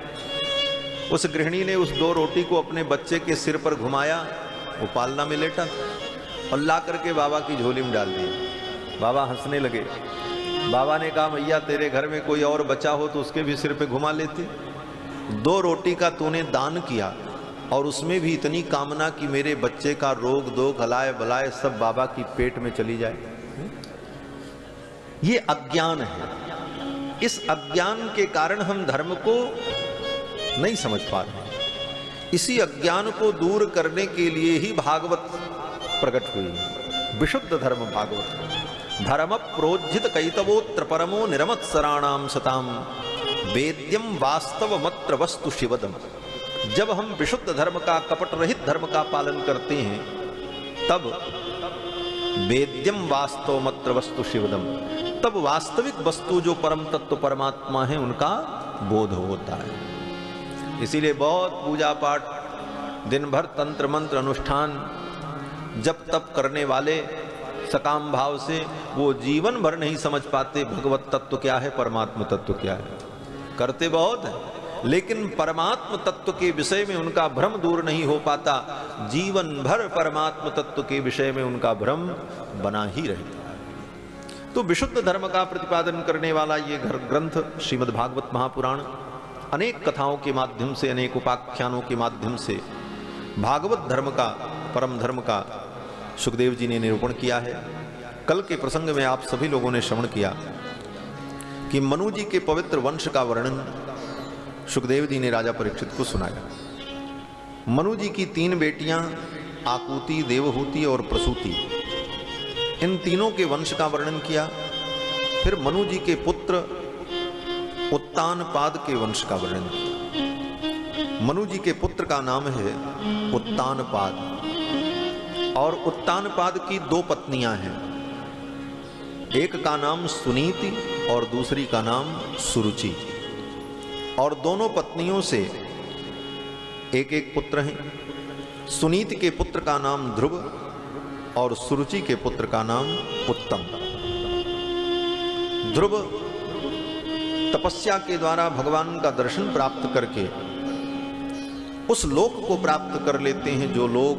उस गृहिणी ने उस 2 रोटी को अपने बच्चे के सिर पर घुमाया, वो पालना में लेटा था, और ला करके बाबा की झोली में डाल दिया। बाबा हंसने लगे। बाबा ने कहा, मैया तेरे घर में कोई और बचा हो तो उसके भी सिर पे घुमा लेते। 2 रोटी का तूने दान किया और उसमें भी इतनी कामना कि मेरे बच्चे का रोग दोग हलाए बलाए सब बाबा की पेट में चली जाए। ये अज्ञान है। इस अज्ञान के कारण हम धर्म को नहीं समझ पा रहे। इसी अज्ञान को दूर करने के लिए ही भागवत प्रकट हुई। विशुद्ध धर्म भागवत। धर्म प्रोज्झित कैतवोत्र परमो निरमत्सराणाम सताम वेद्यम वास्तव मत्र वस्तु शिवदम। जब हम विशुद्ध धर्म का, कपट रहित धर्म का पालन करते हैं, तब वेद्यम वास्तव मत्र वस्तु शिवदम, तब वास्तविक वस्तु जो परम तत्व परमात्मा है उनका बोध होता है। इसीलिए बहुत पूजा पाठ, दिन भर तंत्र मंत्र अनुष्ठान, जप तप करने वाले सकाम भाव से वो जीवन भर नहीं समझ पाते भगवत तत्व क्या है, परमात्म तत्व क्या है। करते बहुत है, लेकिन परमात्म तत्व के विषय में उनका भ्रम दूर नहीं हो पाता। जीवन भर परमात्म तत्व के विषय में उनका भ्रम बना ही रहता है। तो विशुद्ध धर्म का प्रतिपादन करने वाला ये ग्रंथ श्रीमद् भागवत महापुराण अनेक कथाओं के माध्यम से, अनेक उपाख्यानों के माध्यम से भागवत धर्म का, परम धर्म का सुखदेव जी ने निरूपण किया है। कल के प्रसंग में आप सभी लोगों ने श्रवण किया कि मनु जी के पवित्र वंश का वर्णन सुखदेव जी ने राजा परीक्षित को सुनाया। मनु जी की 3 बेटियां आकुति, देवहूति और प्रसूति, इन तीनों के वंश का वर्णन किया। फिर मनु जी के पुत्र उत्तानपाद के वंश का वर्णन किया। मनु जी के पुत्र का नाम है उत्तानपाद, और उत्तानपाद की 2 पत्नियां हैं। एक का नाम सुनीति और दूसरी का नाम सुरुचि, और दोनों पत्नियों से एक एक पुत्र हैं। सुनीति के पुत्र का नाम ध्रुव और सुरुचि के पुत्र का नाम उत्तम। ध्रुव तपस्या के द्वारा भगवान का दर्शन प्राप्त करके उस लोक को प्राप्त कर लेते हैं जो लोक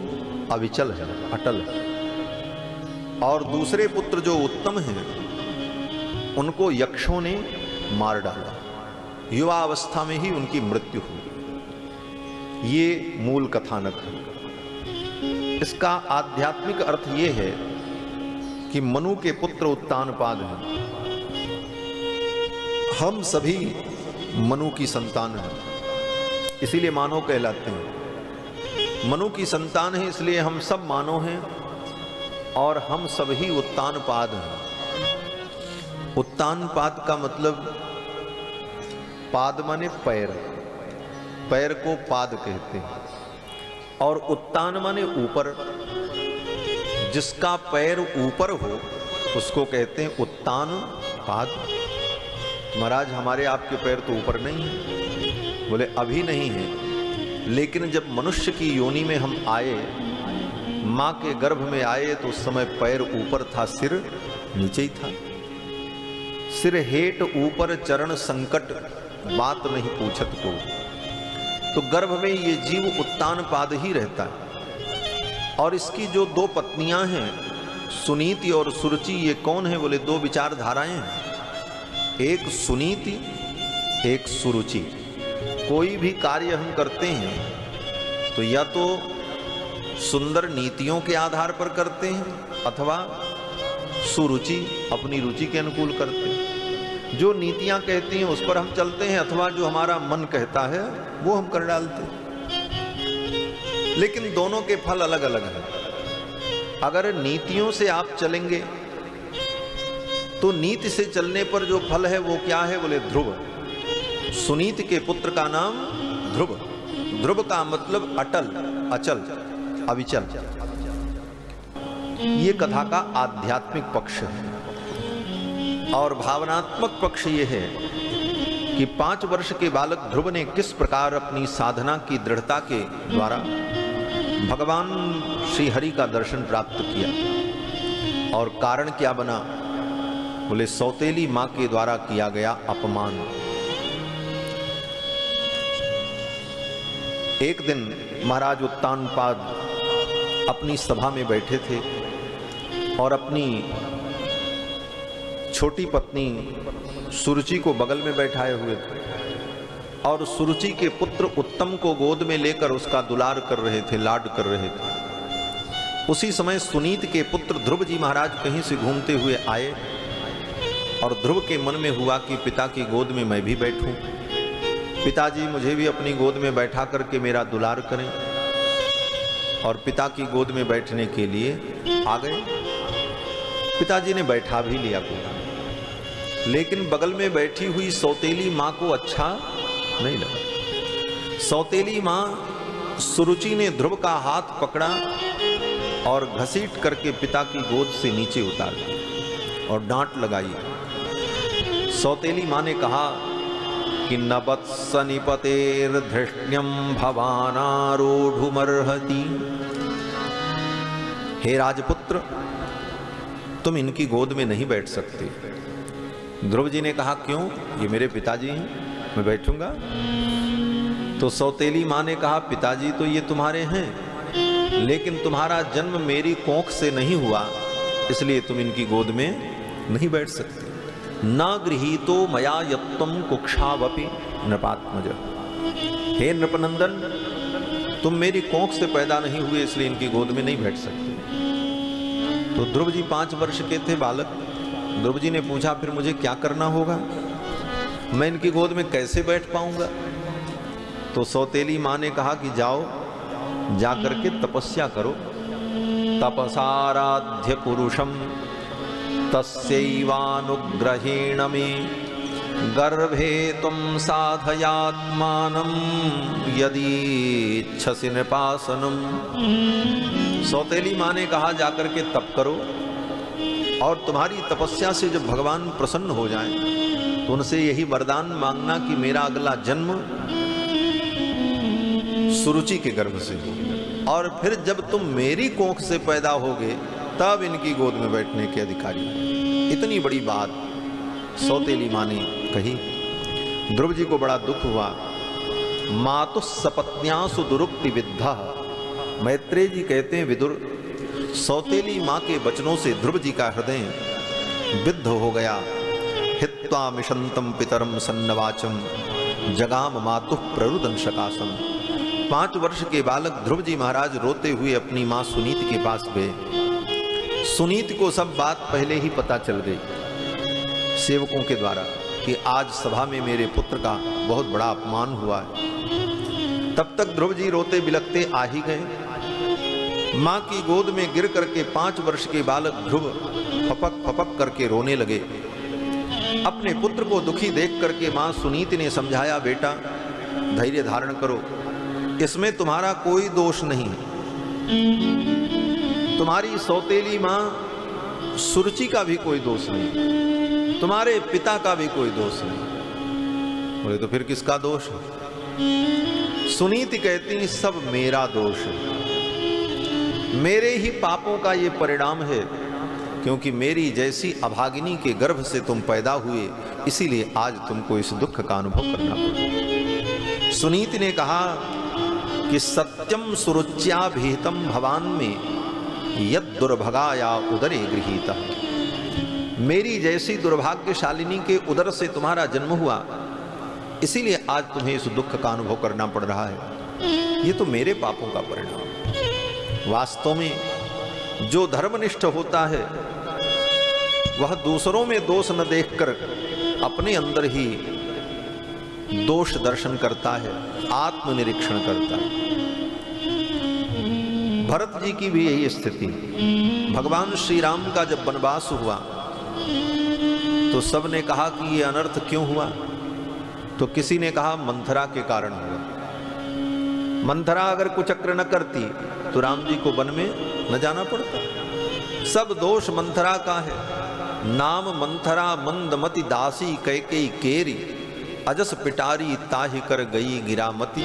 अविचल है, अटल है। और दूसरे पुत्र जो उत्तम हैं, उनको यक्षों ने मार डाला। युवा अवस्था में ही उनकी मृत्यु हुई। ये मूल कथानक है। इसका आध्यात्मिक अर्थ ये है कि मनु के पुत्र उत्तानपाद हैं। हम सभी मनु की संतान हैं, इसीलिए मानव कहलाते हैं। मनु की संतान है इसलिए हम सब मानव हैं, और हम सब ही उत्तानपाद हैं। उत्तानपाद का मतलब, पाद माने पैर, पैर को पाद कहते हैं, और उत्तान माने ऊपर। जिसका पैर ऊपर हो उसको कहते हैं उत्तान पाद। महाराज हमारे आपके पैर तो ऊपर नहीं है। बोले अभी नहीं है, लेकिन जब मनुष्य की योनि में हम आए, माँ के गर्भ में आए, तो उस समय पैर ऊपर था, सिर नीचे ही था। सिर हेठ ऊपर चरण संकट, बात नहीं पूछत को। तो गर्भ में ये जीव उत्तानपाद ही रहता है। और इसकी जो 2 पत्नियां हैं, सुनीति और सुरुचि, ये कौन है? बोले 2 विचारधाराएं हैं। एक सुनीति एक सुरुचि। कोई भी कार्य हम करते हैं तो या तो सुंदर नीतियों के आधार पर करते हैं अथवा सुरुचि, अपनी रुचि के अनुकूल करते हैं। जो नीतियां कहती हैं उस पर हम चलते हैं अथवा जो हमारा मन कहता है वो हम कर डालते हैं। लेकिन दोनों के फल अलग अलग हैं। अगर नीतियों से आप चलेंगे तो नीति से चलने पर जो फल है वो क्या है? बोले ध्रुव। सुनीति के पुत्र का नाम ध्रुव। ध्रुव का मतलब अटल, अचल, अविचल। ये कथा का आध्यात्मिक पक्ष है। और भावनात्मक पक्ष ये है कि 5 वर्ष के बालक ध्रुव ने किस प्रकार अपनी साधना की दृढ़ता के द्वारा भगवान श्री हरि का दर्शन प्राप्त किया। और कारण क्या बना? बोले सौतेली मां के द्वारा किया गया अपमान। एक दिन महाराज उत्तानपाद अपनी सभा में बैठे थे और अपनी छोटी पत्नी सुरुचि को बगल में बैठाए हुए थे और सुरुचि के पुत्र उत्तम को गोद में लेकर उसका दुलार कर रहे थे, लाड कर रहे थे। उसी समय सुनीत के पुत्र ध्रुव जी महाराज कहीं से घूमते हुए आए और ध्रुव के मन में हुआ कि पिता की गोद में मैं भी बैठूं, पिताजी मुझे भी अपनी गोद में बैठा करके मेरा दुलार करें। और पिता की गोद में बैठने के लिए आ गए। पिताजी ने बैठा भी लिया को, लेकिन बगल में बैठी हुई सौतेली मां को अच्छा नहीं लगा। सौतेली मां सुरुचि ने ध्रुव का हाथ पकड़ा और घसीट करके पिता की गोद से नीचे उतार दिया और डांट लगाई। सौतेली मां ने कहा कि न वत्स निपतेर्धृष्ण्यं भवानारूढ़ुमर्हति। हे राजपुत्र, तुम इनकी गोद में नहीं बैठ सकते। ध्रुव जी ने कहा क्यों? ये मेरे पिताजी हैं, मैं बैठूंगा? तो सौतेली मां ने कहा पिताजी तो ये तुम्हारे हैं, लेकिन तुम्हारा जन्म मेरी कोख से नहीं हुआ, इसलिए तुम इनकी गोद में नहीं बैठ सकते। न गृहीतो मया यत्त्वं कुक्षावपि नृपात्मज। हे नृपनंदन, तुम मेरी कोख से पैदा नहीं हुए, इसलिए इनकी गोद में नहीं बैठ सकते। तो ध्रुव जी 5 वर्ष के थे बालक। ध्रुव जी ने पूछा फिर मुझे क्या करना होगा? मैं इनकी गोद में कैसे बैठ पाऊंगा? तो सौतेली मां ने कहा कि जाओ, जाकर के तपस्या करो। तपसाराध्य पुरुषम तस्यैवानुग्रहेण मे गर्भे तुम साधयात्मानं यदीच्छसि नृपासनम्। सौतेली मां ने कहा जाकर के तप करो और तुम्हारी तपस्या से जब भगवान प्रसन्न हो जाएं तो उनसे यही वरदान मांगना कि मेरा अगला जन्म सुरुचि के गर्भ से हो, और फिर जब तुम मेरी कोख से पैदा होगे तब इनकी गोद में बैठने के अधिकारी। इतनी बड़ी बात सौतेली मां ने कही। ध्रुव जी को बड़ा दुख हुआ। मातु सपत्न्यासु दुरुक्ति विद्धा। मैत्रेय जी कहते हैं विदुर, सौतेली मां के वचनों से ध्रुव जी का हृदय विद्ध हो गया। हित्वा मिशंतम पितरम सन्नवाचम जगाम मातुः प्ररुदन शकासम। 5 वर्ष के बालक ध्रुव जी महाराज रोते हुए अपनी मां सुनीति के पास गए। सुनीति को सब बात पहले ही पता चल गई सेवकों के द्वारा कि आज सभा में मेरे पुत्र का बहुत बड़ा अपमान हुआ है। तब तक ध्रुव जी रोते बिलखते आ ही गए। मां की गोद में गिर करके 5 वर्ष के बालक ध्रुव फपक फपक करके रोने लगे। अपने पुत्र को दुखी देख करके मां सुनीति ने समझाया, बेटा धैर्य धारण करो, इसमें तुम्हारा कोई दोष नहीं है। तुम्हारी सौतेली मां सुरुचि का भी कोई दोष नहीं, तुम्हारे पिता का भी कोई दोष नहीं। बोले तो फिर किसका दोष है? सुनीति कहती सब मेरा दोष है, मेरे ही पापों का ये परिणाम है, क्योंकि मेरी जैसी अभागिनी के गर्भ से तुम पैदा हुए, इसीलिए आज तुमको इस दुख का अनुभव करना पड़ा। सुनीति ने कहा कि सत्यम सुरुच्याभिहितम भवान में यद दुर्भगाया उदरे गृहीता। मेरी जैसी दुर्भाग्यशालिनी के उदर से तुम्हारा जन्म हुआ, इसीलिए आज तुम्हें इस दुख का अनुभव करना पड़ रहा है। ये तो मेरे पापों का परिणाम है। वास्तव में जो धर्मनिष्ठ होता है वह दूसरों में दोष न देखकर अपने अंदर ही दोष दर्शन करता है, आत्मनिरीक्षण करता है। भरत जी की भी यही स्थिति। भगवान श्री राम का जब वनवास हुआ तो सबने कहा कि ये अनर्थ क्यों हुआ, तो किसी ने कहा मंथरा के कारण हुआ। मंथरा अगर कुचक्र न करती तो राम जी को वन में न जाना पड़ता। सब दोष मंथरा का है। नाम मंथरा मंदमति दासी कैकेयी केरी, अजस पिटारी ताहि कर गई गिरामती।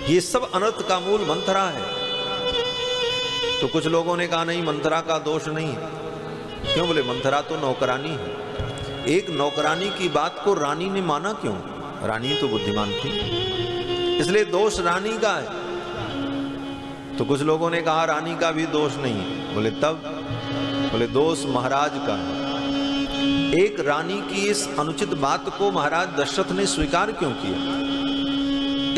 ये सब अनर्थ का मूल मंथरा है। तो कुछ लोगों ने कहा नहीं, मंथरा का दोष नहीं है। क्यों? बोले मंथरा तो नौकरानी है। एक नौकरानी की बात को रानी ने माना क्यों? रानी तो बुद्धिमान थी, इसलिए दोष रानी का है। तो कुछ लोगों ने कहा रानी का भी दोष नहीं है। बोले तब? बोले दोष महाराज का है। एक रानी की इस अनुचित बात को महाराज दशरथ ने स्वीकार क्यों किया?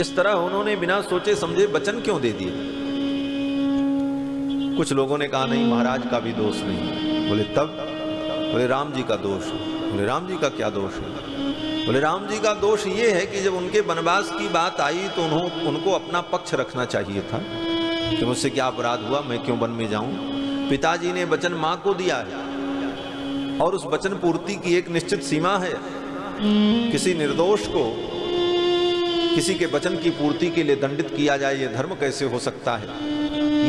इस तरह उन्होंने बिना सोचे समझे वचन क्यों दे दिए? कुछ लोगों ने कहा नहीं, महाराज का भी दोष नहीं। बोले तब? बोले राम जी का दोष है। बोले राम जी का क्या दोष है? बोले राम जी का दोष ये है कि जब उनके वनवास की बात आई तो उनको अपना पक्ष रखना चाहिए था कि मुझसे क्या अपराध हुआ, मैं क्यों वन में जाऊं। पिताजी ने वचन मां को दिया है और उस वचन पूर्ति की एक निश्चित सीमा है। किसी निर्दोष को किसी के वचन की पूर्ति के लिए दंडित किया जाए, ये धर्म कैसे हो सकता है?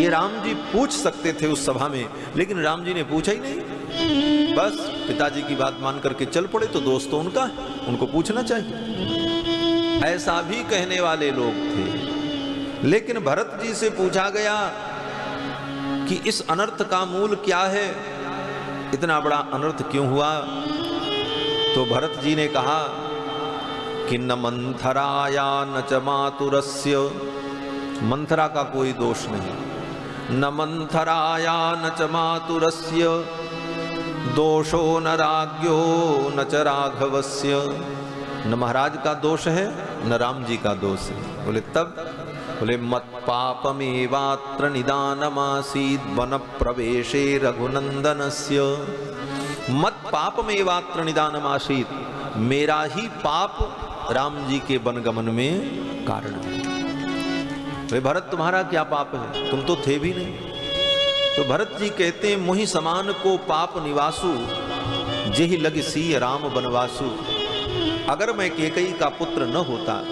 ये राम जी पूछ सकते थे उस सभा में, लेकिन राम जी ने पूछा ही नहीं। बस पिताजी की बात मान करके चल पड़े। तो दोस्त तो उनका है, उनको पूछना चाहिए। ऐसा भी कहने वाले लोग थे। लेकिन भरत जी से पूछा गया कि इस अनर्थ का मूल क्या है, इतना बड़ा अनर्थ क्यों हुआ? तो भरत जी ने कहा कि न मंथराया न च मातुरस्य, मंथरा का कोई दोष नहीं। न मंथराया न च मातुरस्य, दोषो न राज्ञो न च राघवस्य। न महाराज का दोष है न राम जी का दोष है। बोले तब? बोले मत पापमेवात्र निदानमासीद वन प्रवेशे रघुनंदनस्य। मत पापमेवात्र निदानमासीद, मेरा ही पाप राम जी के वनगमन में कारण है। वे भरत तुम्हारा क्या पाप है, तुम तो थे भी नहीं। तो भरत जी कहते हैं मोहि समान को पाप निवासु, जेहि लग सी राम वनवासु। अगर मैं केकई का पुत्र न होता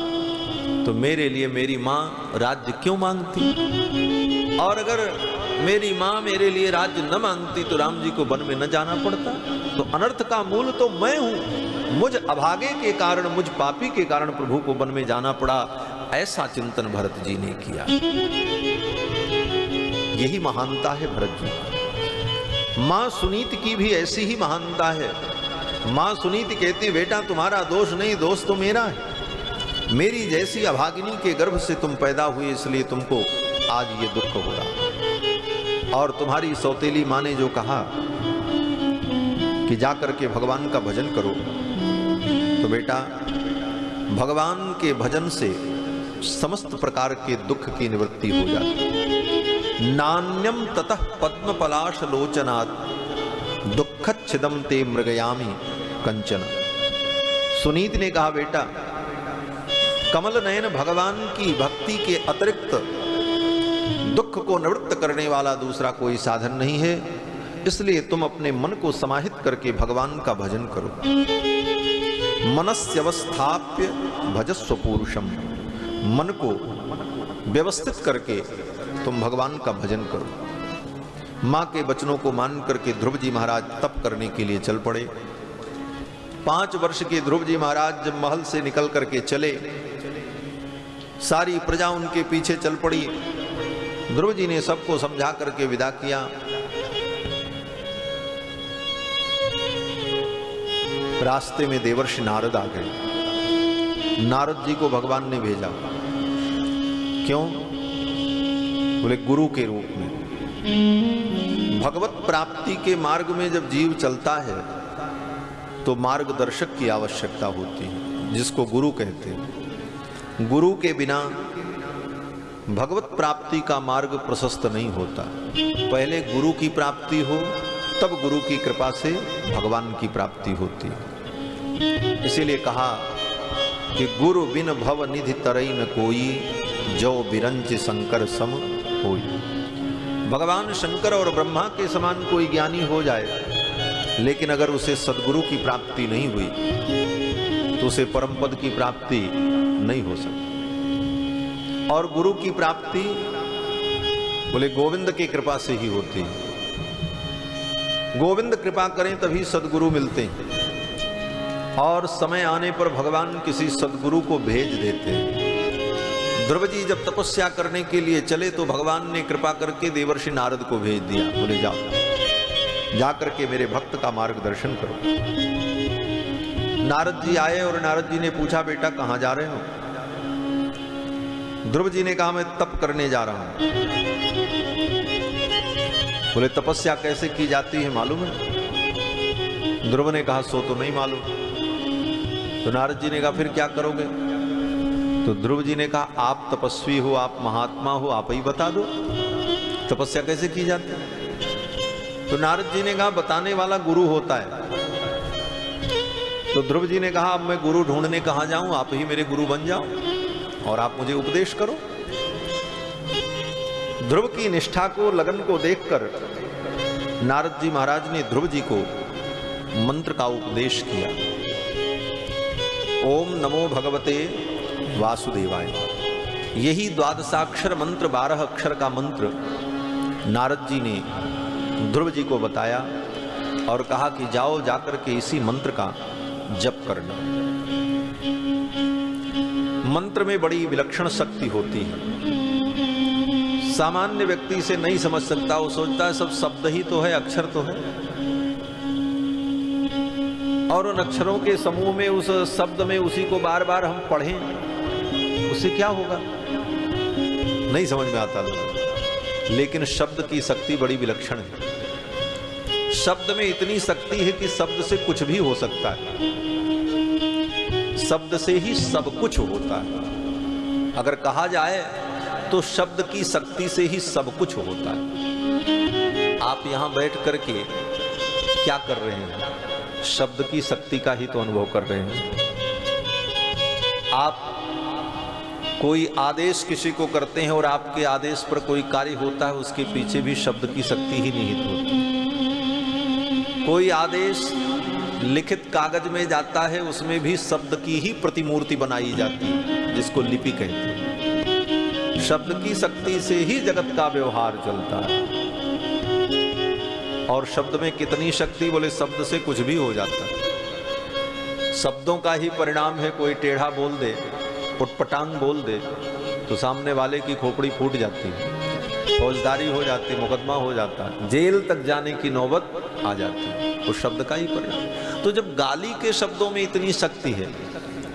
तो मेरे लिए मेरी माँ राज्य क्यों मांगती, और अगर मेरी माँ मेरे लिए राज्य न मांगती तो राम जी को वन में न जाना पड़ता। तो अनर्थ का मूल तो मैं हूं। मुझ अभागे के कारण, मुझ पापी के कारण प्रभु को वन में जाना पड़ा। ऐसा चिंतन भरत जी ने किया। यही महानता है भरत जी। मां सुनीति की भी ऐसी ही महानता है। मां सुनीति कहती बेटा तुम्हारा दोष नहीं, दोष तो मेरा है। मेरी जैसी अभागिनी के गर्भ से तुम पैदा हुए, इसलिए तुमको आज ये दुख हो रहा। और तुम्हारी सौतेली मां ने जो कहा कि जाकर के भगवान का भजन करो, तो बेटा भगवान के भजन से समस्त प्रकार के दुख की निवृत्ति हो जाती। नान्यम ततः पद्म पलाश लोचनात् दुःखच्छिदं ते मृगयामि कंचन। सुनीति ने कहा बेटा कमल नयन भगवान की भक्ति के अतिरिक्त दुख को निवृत्त करने वाला दूसरा कोई साधन नहीं है। इसलिए तुम अपने मन को समाहित करके भगवान का भजन करो। मनस्यवस्थाप्य भजस्व पुरुषम, मन को व्यवस्थित करके तुम भगवान का भजन करो। मां के वचनों को मान करके ध्रुव जी महाराज तप करने के लिए चल पड़े। 5 वर्ष के ध्रुव जी महाराज जब महल से निकल करके चले, सारी प्रजा उनके पीछे चल पड़ी। ध्रुव जी ने सबको समझा करके विदा किया। रास्ते में देवर्षि नारद आ गए। नारद जी को भगवान ने भेजा। क्यों? बोले गुरु के रूप में। भगवत प्राप्ति के मार्ग में जब जीव चलता है तो मार्गदर्शक की आवश्यकता होती है। जिसको गुरु कहते हैं। गुरु के बिना भगवत प्राप्ति का मार्ग प्रशस्त नहीं होता। पहले गुरु की प्राप्ति हो, तब गुरु की कृपा से भगवान की प्राप्ति होती है। इसीलिए कहा कि गुरु बिन भव निधि तरई न कोई, जो बिरंच शंकर सम होई। भगवान शंकर और ब्रह्मा के समान कोई ज्ञानी हो जाए, लेकिन अगर उसे सद्गुरु की प्राप्ति नहीं हुई तो उसे परम पद की प्राप्ति नहीं हो सकती। और गुरु की प्राप्ति बोले गोविंद की कृपा से ही होती है। गोविंद कृपा करें तभी सद्गुरु मिलते हैं, और समय आने पर भगवान किसी सद्गुरु को भेज देते हैं। ध्रुव जी जब तपस्या करने के लिए चले तो भगवान ने कृपा करके देवर्षि नारद को भेज दिया, बोले जाओ, जा करके मेरे भक्त का मार्गदर्शन करो। नारद जी आए और नारद जी ने पूछा, बेटा कहाँ जा रहे हो? ध्रुव जी ने कहा, मैं तप करने जा रहा हूं। बोले तपस्या कैसे की जाती है मालूम है? ध्रुव ने कहा, सो तो नहीं मालूम। तो नारद जी ने कहा, फिर क्या करोगे? तो ध्रुव जी ने कहा, आप तपस्वी हो, आप महात्मा हो, आप ही बता दो तपस्या कैसे की जाती है। तो नारद जी ने कहा, बताने वाला गुरु होता है। तो ध्रुव जी ने कहा, अब मैं गुरु ढूंढने कहां जाऊं, आप ही मेरे गुरु बन जाओ और आप मुझे उपदेश करो। ध्रुव की निष्ठा को, लगन को देखकर नारद जी महाराज ने ध्रुव जी को मंत्र का उपदेश किया। ओम नमो भगवते वासुदेवाय। यही द्वादशाक्षर मंत्र, 12 अक्षर का मंत्र नारद जी ने ध्रुव जी को बताया और कहा कि जाओ, जाकर के इसी मंत्र का जप करना। मंत्र में बड़ी विलक्षण शक्ति होती है। सामान्य व्यक्ति से नहीं समझ सकता, वो सोचता है सब शब्द ही तो है, अक्षर तो है, और उन अक्षरों के समूह में, उस शब्द में उसी को बार बार हम पढ़ें, उससे क्या होगा, नहीं समझ में आता लोगों। लेकिन शब्द की शक्ति बड़ी विलक्षण है। शब्द में इतनी शक्ति है कि शब्द से कुछ भी हो सकता है। शब्द से ही सब कुछ होता है। अगर कहा जाए तो शब्द की शक्ति से ही सब कुछ होता है। आप यहां बैठ करके क्या कर रहे हैं? शब्द की शक्ति का ही तो अनुभव कर रहे हैं। आप कोई आदेश किसी को करते हैं और आपके आदेश पर कोई कार्य होता है, उसके पीछे भी शब्द की शक्ति ही निहित होती है। कोई आदेश लिखित कागज में जाता है, उसमें भी शब्द की ही प्रतिमूर्ति बनाई जाती है, जिसको लिपि कहते हैं। शब्द की शक्ति से ही जगत का व्यवहार चलता है। और शब्द में कितनी शक्ति, बोले शब्द से कुछ भी हो जाता है। शब्दों का ही परिणाम है, कोई टेढ़ा बोल दे, उटपटांग बोल दे, तो सामने वाले की खोपड़ी फूट जाती है, फौजदारी हो जाती है, मुकदमा हो जाता है, जेल तक जाने की नौबत आ जाती है। उस शब्द का ही परिणाम। तो जब गाली के शब्दों में इतनी शक्ति है,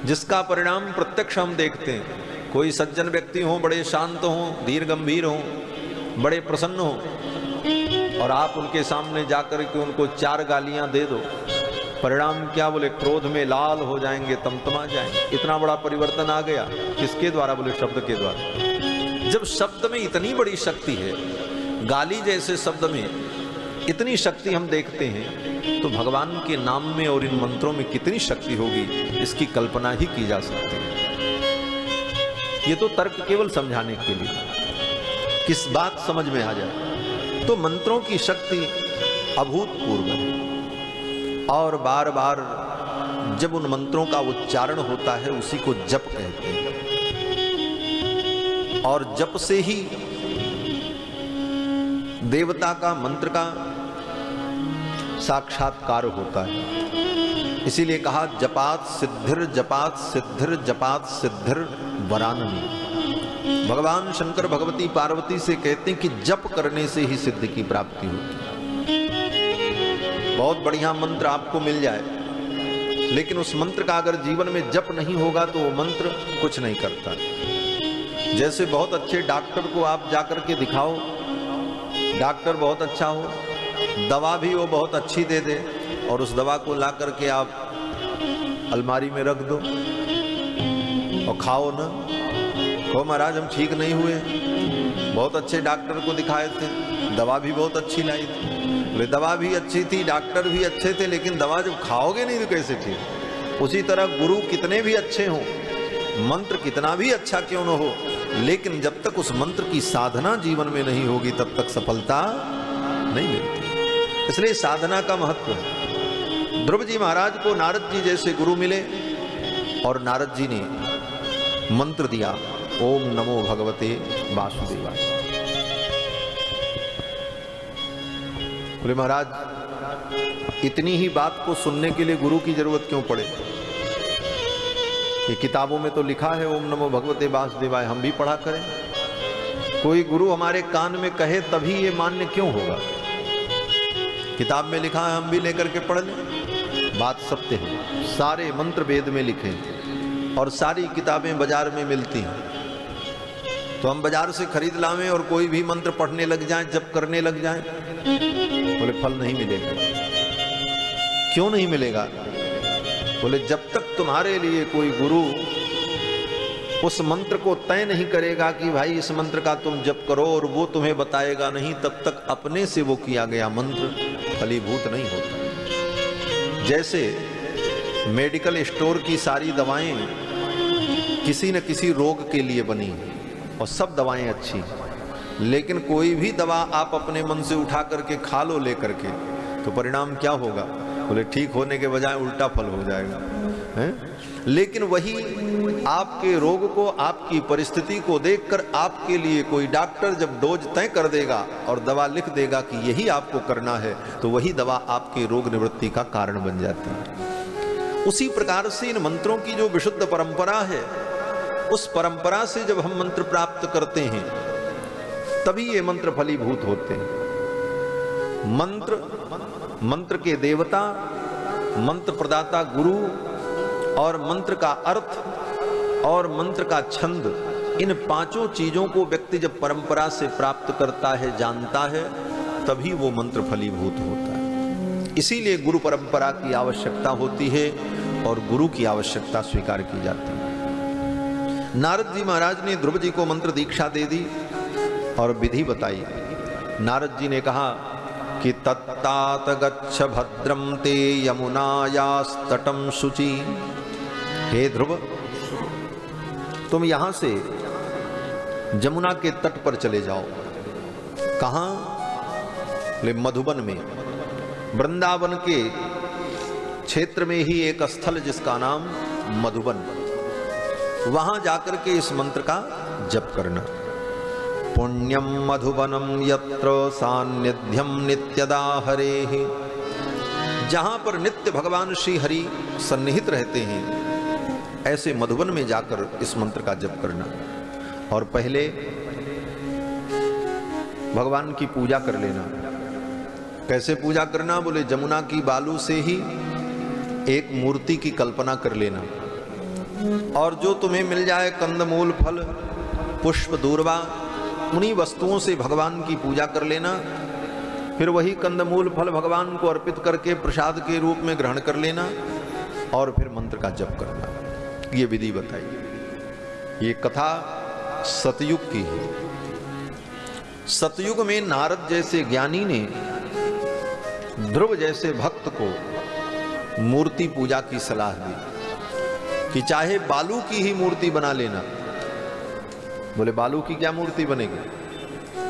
जिसका परिणाम प्रत्यक्ष हम देखते हैं, कोई सज्जन व्यक्ति हो, बड़े शांत हो, धीर गंभीर हो, बड़े प्रसन्न हो, और आप उनके सामने जाकर के उनको 4 गालियां दे दो, परिणाम क्या? बोले क्रोध में लाल हो जाएंगे, तमतमा जाएंगे। इतना बड़ा परिवर्तन आ गया, किसके द्वारा? बोले शब्द के द्वारा। जब शब्द में इतनी बड़ी शक्ति है, गाली जैसे शब्द में इतनी शक्ति हम देखते हैं, तो भगवान के नाम में और इन मंत्रों में कितनी शक्ति होगी, इसकी कल्पना ही की जा सकती है। ये तो तर्क केवल समझाने के लिए, किस बात समझ में आ जाए। तो मंत्रों की शक्ति अभूतपूर्व है। और बार बार जब उन मंत्रों का उच्चारण होता है, उसी को जप कहते हैं। और जप से ही देवता का, मंत्र का साक्षात्कार होता है। इसीलिए कहा, जपात सिद्धिर जपात सिद्धिर जपात सिद्धिर वराननी। भगवान शंकर भगवती पार्वती से कहते हैं कि जप करने से ही सिद्धि की प्राप्ति होती है। बहुत बढ़िया मंत्र आपको मिल जाए, लेकिन उस मंत्र का अगर जीवन में जप नहीं होगा तो वो मंत्र कुछ नहीं करता। जैसे बहुत अच्छे डॉक्टर को आप जाकर के दिखाओ, डॉक्टर बहुत अच्छा हो, दवा भी वो बहुत अच्छी दे दे, और उस दवा को ला करके आप अलमारी में रख दो, और खाओ ना। कहो महाराज हम ठीक नहीं हुए, बहुत अच्छे डॉक्टर को दिखाए थे, दवा भी बहुत अच्छी लाई थी। बोले दवा भी अच्छी थी, डॉक्टर भी अच्छे थे, लेकिन दवा जब खाओगे नहीं तो कैसे ठीक। उसी तरह गुरु कितने भी अच्छे हों, मंत्र कितना भी अच्छा क्यों न हो, लेकिन जब तक उस मंत्र की साधना जीवन में नहीं होगी तब तक सफलता नहीं मिलती। इसलिए साधना का महत्व है। ध्रुव जी महाराज को नारद जी जैसे गुरु मिले और नारद जी ने मंत्र दिया, ओम नमो भगवते वासुदेवाय। बोले महाराज इतनी ही बात को सुनने के लिए गुरु की जरूरत क्यों पड़े? ये किताबों में तो लिखा है ओम नमो भगवते वासुदेवाय, हम भी पढ़ा करें। कोई गुरु हमारे कान में कहे तभी ये मान्य क्यों होगा? किताब में लिखा है, हम भी लेकर के पढ़ लें। बात सत्य है, सारे मंत्र वेद में लिखे हैं और सारी किताबें बाजार में मिलती हैं। तो हम बाजार से खरीद लावें और कोई भी मंत्र पढ़ने लग जाएं, जप करने लग जाएं, बोले फल नहीं मिलेगा। क्यों नहीं मिलेगा? बोले जब तक तुम्हारे लिए कोई गुरु उस मंत्र को तय नहीं करेगा कि भाई इस मंत्र का तुम जप करो, और वो तुम्हें बताएगा नहीं, तब तक अपने से वो किया गया मंत्र फलीभूत नहीं होता। जैसे मेडिकल स्टोर की सारी दवाएं किसी न किसी रोग के लिए बनी और सब दवाएं अच्छी, लेकिन कोई भी दवा आप अपने मन से उठा करके खा लो लेकर के, तो परिणाम क्या होगा? बोले ठीक होने के बजाय उल्टा फल हो जाएगा, है? लेकिन वही आपके रोग को, आपकी परिस्थिति को देखकर आपके लिए कोई डॉक्टर जब डोज तय कर देगा और दवा लिख देगा कि यही आपको करना है, तो वही दवा आपके रोग निवृत्ति का कारण बन जाती है। उसी प्रकार से इन मंत्रों की जो विशुद्ध परंपरा है, उस परंपरा से जब हम मंत्र प्राप्त करते हैं तभी ये मंत्र फलीभूत होते हैं। मंत्र के देवता, मंत्र प्रदाता गुरु और मंत्र का अर्थ और मंत्र का छंद, इन पांचों चीजों को व्यक्ति जब परंपरा से प्राप्त करता है, जानता है, तभी वो मंत्र फलीभूत होता है। इसीलिए गुरु परंपरा की आवश्यकता होती है और गुरु की आवश्यकता स्वीकार की जाती है। नारद जी महाराज ने ध्रुव जी को मंत्र दीक्षा दे दी और विधि बताई। नारद जी ने कहा कि तत्तात गच्छ भद्रम ते यमुनायास्तटम शुचि। हे ध्रुव, तुम यहां से जमुना के तट पर चले जाओ। कहां? बोले मधुबन में, वृंदावन के क्षेत्र में ही एक स्थल जिसका नाम मधुबन, वहां जाकर के इस मंत्र का जप करना। पुण्यम मधुबनम यत्र सान्निध्यम नित्यदा हरेः, जहां पर नित्य भगवान श्री हरि सन्निहित रहते हैं, ऐसे मधुबन में जाकर इस मंत्र का जप करना। और पहले भगवान की पूजा कर लेना। कैसे पूजा करना? बोले जमुना की बालू से ही एक मूर्ति की कल्पना कर लेना, और जो तुम्हें मिल जाए कंदमूल, फल, पुष्प, दूर्वा, उन्हीं वस्तुओं से भगवान की पूजा कर लेना। फिर वही कंदमूल फल भगवान को अर्पित करके प्रसाद के रूप में ग्रहण कर लेना और फिर मंत्र का जप करना। ये विधि बताई। ये कथा सतयुग की है। सतयुग में नारद जैसे ज्ञानी ने ध्रुव जैसे भक्त को मूर्ति पूजा की सलाह दी कि चाहे बालू की ही मूर्ति बना लेना। बोले बालू की क्या मूर्ति बनेगी?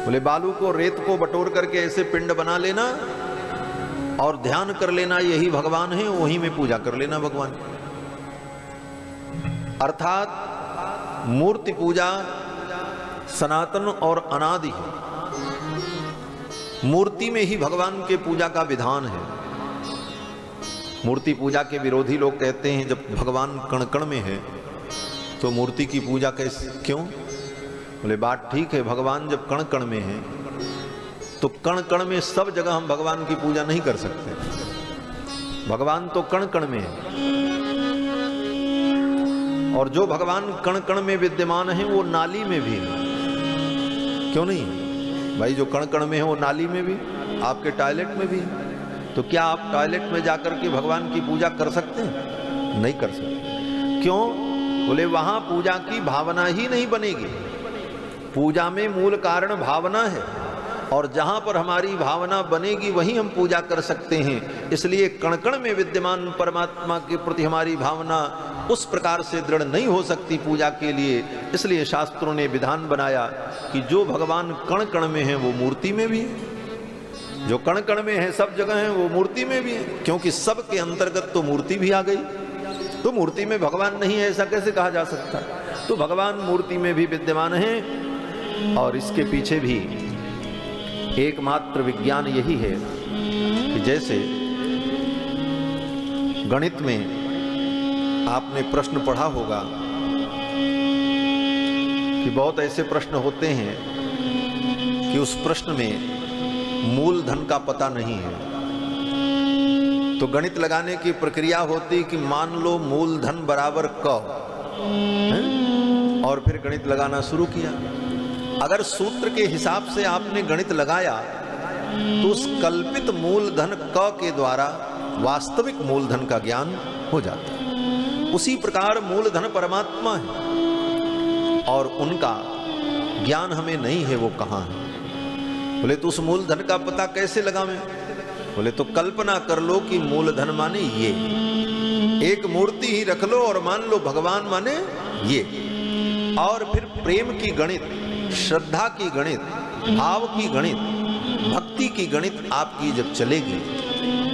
बोले बालू को, रेत को बटोर करके ऐसे पिंड बना लेना और ध्यान कर लेना यही भगवान है, वहीं में पूजा कर लेना भगवान। अर्थात मूर्ति पूजा सनातन और अनादि है। मूर्ति में ही भगवान के पूजा का विधान है। मूर्ति पूजा के विरोधी लोग कहते हैं जब भगवान कण कण में है तो मूर्ति की पूजा कैसे, क्यों? बोले बात ठीक है, भगवान जब कण कण में है तो कण कण में सब जगह हम भगवान की पूजा नहीं कर सकते। भगवान तो कण कण में है, और जो भगवान कण कण में विद्यमान है वो नाली में भी है। क्यों नहीं है भाई? जो कण कण में है वो नाली में भी, आपके टॉयलेट में भी है। तो क्या आप टॉयलेट में जाकर के भगवान की पूजा कर सकते हैं? नहीं कर सकते। क्यों? बोले वहां पूजा की भावना ही नहीं बनेगी। पूजा में मूल कारण भावना है, और जहां पर हमारी भावना बनेगी वहीं हम पूजा कर सकते हैं। इसलिए कण कण में विद्यमान परमात्मा के प्रति हमारी भावना उस प्रकार से दृढ़ नहीं हो सकती पूजा के लिए। इसलिए शास्त्रों ने विधान बनाया कि जो भगवान कण कण में है वो मूर्ति में भी है, जो कण कण में है सब जगह है वो मूर्ति में भी है। क्योंकि सब के अंतर्गत तो मूर्ति भी आ गई, तो मूर्ति में भगवान नहीं है ऐसा कैसे कहा जा सकता। तो भगवान मूर्ति में भी विद्यमान है, और इसके पीछे भी एकमात्र विज्ञान यही है कि जैसे गणित में आपने प्रश्न पढ़ा होगा कि बहुत ऐसे प्रश्न होते हैं कि उस प्रश्न में मूलधन का पता नहीं है, तो गणित लगाने की प्रक्रिया होती कि मान लो मूलधन बराबर क है? और फिर गणित लगाना शुरू किया। अगर सूत्र के हिसाब से आपने गणित लगाया तो उस कल्पित मूलधन क के द्वारा वास्तविक मूलधन का ज्ञान हो जाता है। उसी प्रकार मूलधन परमात्मा है और उनका ज्ञान हमें नहीं है, वो कहाँ है। बोले तो उस मूलधन का पता कैसे लगावें? बोले तो कल्पना कर लो कि मूलधन माने ये, एक मूर्ति ही रख लो और मान लो भगवान माने ये, और फिर प्रेम की गणित, श्रद्धा की गणित, भाव की गणित, भक्ति की गणित आपकी जब चलेगी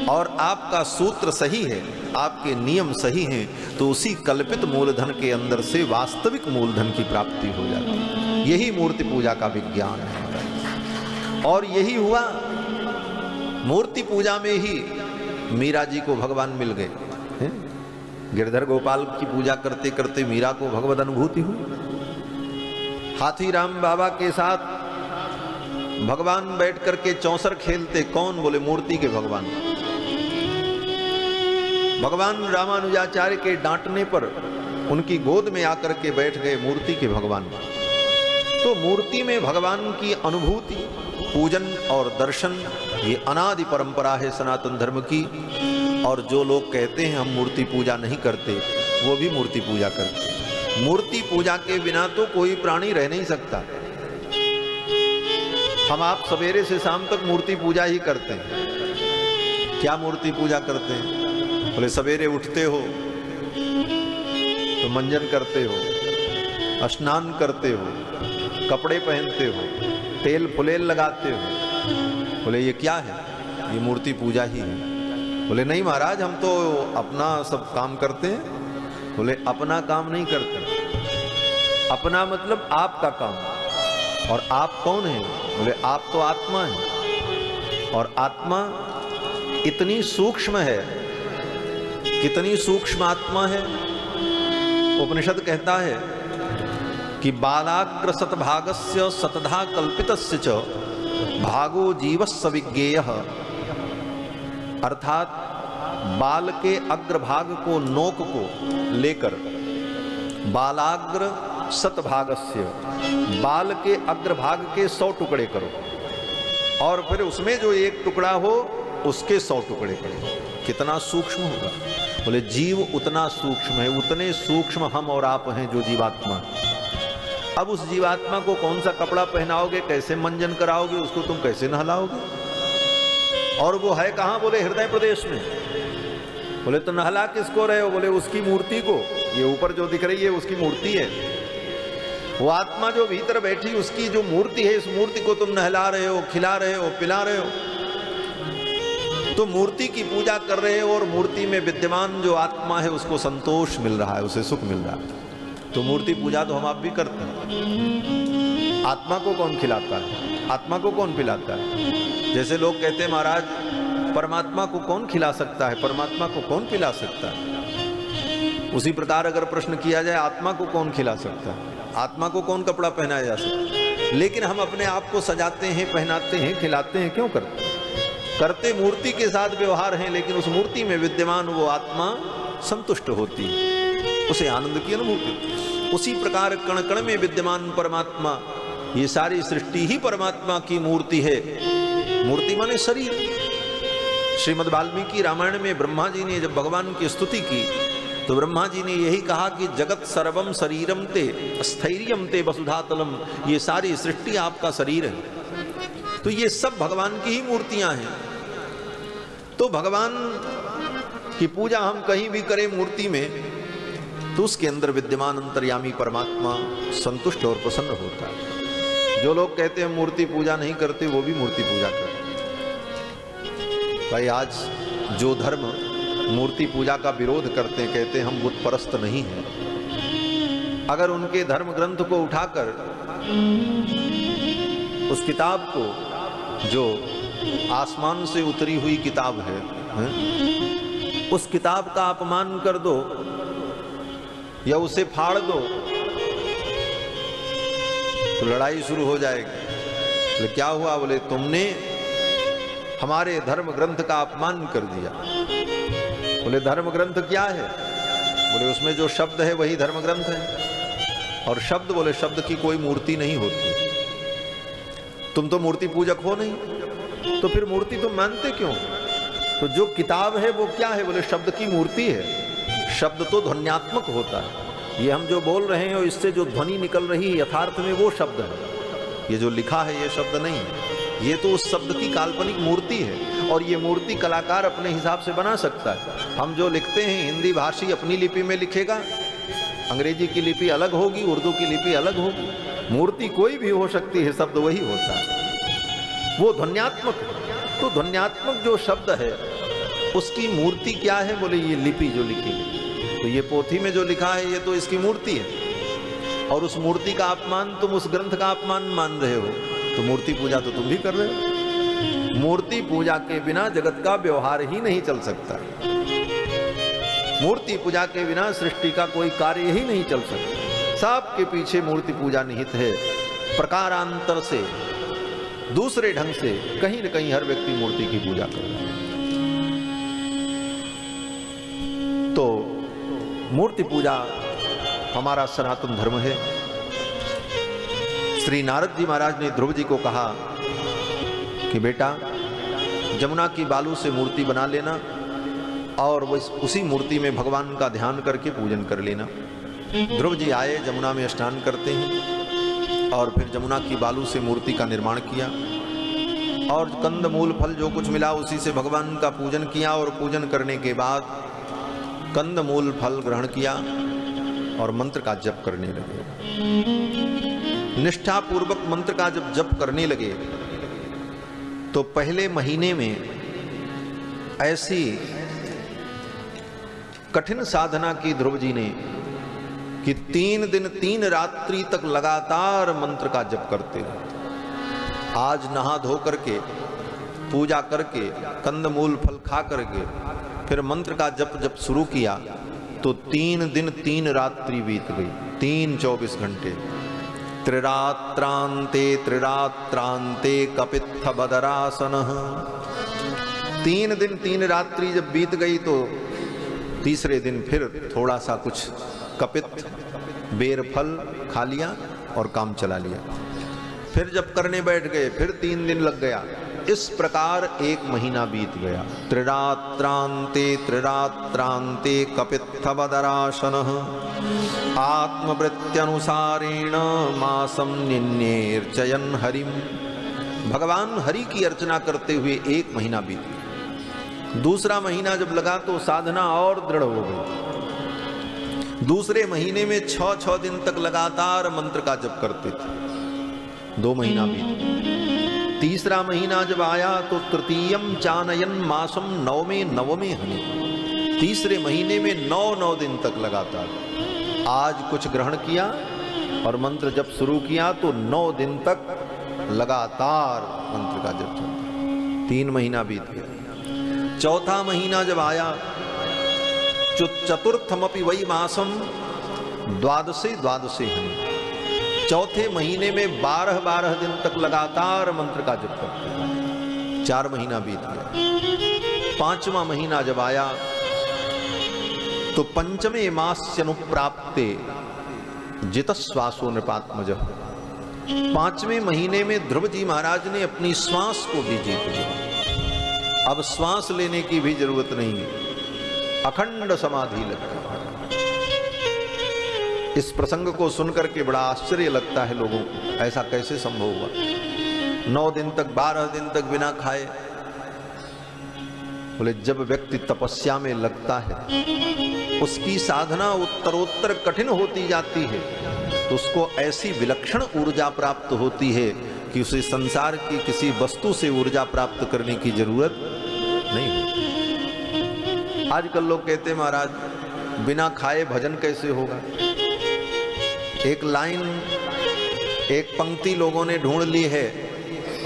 और आपका सूत्र सही है, आपके नियम सही हैं, तो उसी कल्पित मूलधन के अंदर से वास्तविक मूलधन की प्राप्ति हो जाती है। यही मूर्ति पूजा का विज्ञान है। और यही हुआ, मूर्ति पूजा में ही मीरा जी को भगवान मिल गए। गिरधर गोपाल की पूजा करते करते मीरा को भगवत अनुभूति हुई। हाथीराम बाबा के साथ भगवान बैठ करके चौसर खेलते, कौन? बोले मूर्ति के भगवान। भगवान रामानुजाचार्य के डांटने पर उनकी गोद में आकर के बैठ गए मूर्ति के भगवान। तो मूर्ति में भगवान की अनुभूति, पूजन और दर्शन, ये अनादि परंपरा है सनातन धर्म की। और जो लोग कहते हैं हम मूर्ति पूजा नहीं करते, वो भी मूर्ति पूजा करते। मूर्ति पूजा के बिना तो कोई प्राणी रह नहीं सकता। हम आप सवेरे से शाम तक मूर्ति पूजा ही करते हैं। क्या मूर्ति पूजा करते हैं? बोले सवेरे उठते हो तो मंजन करते हो, स्नान करते हो, कपड़े पहनते हो, तेल फुलेल लगाते हो। बोले ये क्या है? ये मूर्ति पूजा ही है। बोले नहीं महाराज, हम तो अपना सब काम करते हैं। बोले अपना काम नहीं करते, अपना मतलब आपका काम। और आप कौन है? बोले आप तो आत्मा है, और आत्मा इतनी सूक्ष्म है। कितनी सूक्ष्म आत्मा है? उपनिषद कहता है कि बालाग्र सतभागस्य सतधा कल्पितस्य च भागो जीवस्य विज्ञेयः। अर्थात बाल के अग्रभाग को, नोक को लेकर, बालाग्र सतभागस्य, बाल के अग्रभाग के 100 टुकड़े करो, और फिर उसमें जो एक टुकड़ा हो उसके 100 टुकड़े करो। कितना सूक्ष्म होगा? बोले जीव उतना सूक्ष्म है, उतने सूक्ष्म हम और आप हैं जो जीवात्मा। अब उस जीवात्मा को कौन सा कपड़ा पहनाओगे, कैसे मंजन कराओगे, उसको तुम कैसे नहलाओगे? और वो है कहाँ? बोले हृदय प्रदेश में। बोले तो नहला किसको रहे हो? बोले उसकी मूर्ति को। ये ऊपर जो दिख रही है उसकी मूर्ति है। वो आत्मा जो भीतर बैठी उसकी जो मूर्ति है, इस मूर्ति को तुम नहला रहे हो, खिला रहे हो, पिला रहे हो। तो मूर्ति की पूजा कर रहे हो और मूर्ति में विद्यमान जो आत्मा है उसको संतोष मिल रहा है, उसे सुख मिल रहा है। तो मूर्ति पूजा तो हम आप भी करते हैं। आत्मा को कौन खिलाता है? आत्मा को कौन पिलाता है? जैसे लोग कहते हैं महाराज परमात्मा को कौन खिला सकता है, परमात्मा को कौन पिला सकता है। उसी प्रकार अगर प्रश्न किया जाए आत्मा को कौन खिला सकता है, आत्मा को कौन कपड़ा पहनाया जा सकता है। लेकिन हम अपने आप को सजाते हैं, पहनाते हैं, खिलाते हैं, क्यों करते हैं? करते मूर्ति के साथ व्यवहार हैं, लेकिन उस मूर्ति में विद्यमान वो आत्मा संतुष्ट होती है, उसे आनंद की अनुभूति। उसी प्रकार कण कण में विद्यमान परमात्मा, ये सारी सृष्टि ही परमात्मा की मूर्ति है। मूर्ति माने शरीर। श्रीमद् वाल्मीकि रामायण में ब्रह्मा जी ने जब भगवान की स्तुति की तो ब्रह्मा जी ने यही कहा कि जगत सर्वम शरीरम ते स्थैर्यम ते वसुधातलम, ये सारी सृष्टि आपका शरीर है। तो ये सब भगवान की ही मूर्तियां हैं। तो भगवान की पूजा हम कहीं भी करें मूर्ति में, तो उसके अंदर विद्यमान अंतर्यामी परमात्मा संतुष्ट और प्रसन्न होता है। जो लोग कहते हैं मूर्ति पूजा नहीं करते, वो भी मूर्ति पूजा करते। भाई आज जो धर्म मूर्ति पूजा का विरोध करते हैं, कहते हैं हम बुत परस्त नहीं हैं, अगर उनके धर्म ग्रंथ को उठाकर उस किताब को, जो आसमान से उतरी हुई किताब है, उस किताब का अपमान कर दो या उसे फाड़ दो, तो लड़ाई शुरू हो जाएगी। बोले क्या हुआ? बोले तुमने हमारे धर्म ग्रंथ का अपमान कर दिया। बोले धर्म ग्रंथ क्या है? बोले उसमें जो शब्द है वही धर्म ग्रंथ है। और शब्द, बोले शब्द की कोई मूर्ति नहीं होती। तुम तो मूर्ति पूजक हो नहीं, तो फिर मूर्ति तुम मानते क्यों? तो जो किताब है वो क्या है? बोले शब्द की मूर्ति है। शब्द तो ध्वन्यात्मक होता है। ये हम जो बोल रहे हैं और इससे जो ध्वनि निकल रही है, यथार्थ में वो शब्द है। ये जो लिखा है ये शब्द नहीं है, ये तो उस शब्द की काल्पनिक मूर्ति है। और ये मूर्ति कलाकार अपने हिसाब से बना सकता है। हम जो लिखते हैं, हिंदी भाषी अपनी लिपि में लिखेगा, अंग्रेजी की लिपि अलग होगी, उर्दू की लिपि अलग होगी। मूर्ति कोई भी हो सकती है, शब्द वही होता है। वो ध्वन्यात्मक है। तो ध्वन्यात्मक जो शब्द है उसकी मूर्ति क्या है? बोले ये लिपि जो लिखी है। तो ये पोथी में जो लिखा है ये तो इसकी मूर्ति है। और उस मूर्ति का अपमान तुम उस ग्रंथ का अपमान मान रहे हो, तो मूर्ति पूजा तो तुम भी कर रहे हो। मूर्ति पूजा के बिना जगत का व्यवहार ही नहीं चल सकता। मूर्ति पूजा के बिना सृष्टि का कोई कार्य ही नहीं चल सकता। सबके पीछे मूर्ति पूजा निहित है। प्रकारांतर से, दूसरे ढंग से कहीं न कहीं हर व्यक्ति मूर्ति की पूजा कर रहा है। तो मूर्ति पूजा हमारा सनातन धर्म है। श्री नारद जी महाराज ने ध्रुव जी को कहा कि बेटा जमुना की बालू से मूर्ति बना लेना और उसी मूर्ति में भगवान का ध्यान करके पूजन कर लेना। ध्रुव जी आए, जमुना में स्नान करते हैं और फिर जमुना की बालू से मूर्ति का निर्माण किया और कंद मूल फल जो कुछ मिला उसी से भगवान का पूजन किया। और पूजन करने के बाद कंद मूल फल ग्रहण किया और मंत्र का जप करने लगे। निष्ठा पूर्वक मंत्र का जब जप करने लगे तो पहले महीने में ऐसी कठिन साधना की ध्रुव जी ने कि 3 दिन 3 रात्रि तक लगातार मंत्र का जप करते रहे। आज नहा धो करके, पूजा करके, कंदमूल फल खा करके फिर मंत्र का जप जब शुरू किया तो 3 दिन 3 रात्रि बीत गई। 3 24 घंटे। त्रिरात्रांते त्रिरात्रांते कपित्थ बदरासनः। 3 दिन 3 रात्रि जब बीत गई तो तीसरे दिन फिर थोड़ा सा कुछ कपित्थ बेर फल खा लिया और काम चला लिया। फिर जब करने बैठ गए फिर 3 दिन लग गया। इस प्रकार 1 महीना बीत गया। त्रिरात्रांते त्रिरात्रांते कपित्थ बदरासनः आत्मवृत्त्यनुसारेण मासम निन्येर्चयन् हरिम। भगवान हरि की अर्चना करते हुए 1 महीना बीत गया। दूसरा महीना जब लगा तो साधना और दृढ़ हो गई। दूसरे महीने में 6-6 दिन तक लगातार मंत्र का जप करते थे। 2 महीना बीत गया। तीसरा महीना जब आया तो तृतीयम चानयन मासम नवमे हनि। तीसरे महीने में 9 दिन तक लगातार। आज कुछ ग्रहण किया और मंत्र जप शुरू किया तो 9 दिन तक लगातार मंत्र का जप चलता। 3 महीना बीत गया। चौथा महीना जब आया चतुर्थमपि वै मासम द्वादशे हनि। चौथे महीने में 12 दिन तक लगातार मंत्र का जप करते। 4 महीना बीत गया। 5वां महीना जब आया तो पंचमे मास्यनुप्राप्ते जितश्वासो नृपात्मज। 5वें महीने में ध्रुव जी महाराज ने अपनी श्वास को भी जीत लिया। अब श्वास लेने की भी जरूरत नहीं है। अखंड समाधि लग गई। इस प्रसंग को सुनकर के बड़ा आश्चर्य लगता है लोगों को, ऐसा कैसे संभव हुआ। 9 दिन तक 12 दिन तक बिना खाए। बोले जब व्यक्ति तपस्या में लगता है, उसकी साधना उत्तरोत्तर कठिन होती जाती है, तो उसको ऐसी विलक्षण ऊर्जा प्राप्त होती है कि उसे संसार की किसी वस्तु से ऊर्जा प्राप्त करने की जरूरत नहीं होती। आजकल लोग कहते हैं महाराज बिना खाए भजन कैसे होगा। एक लाइन, एक पंक्ति लोगों ने ढूंढ ली है,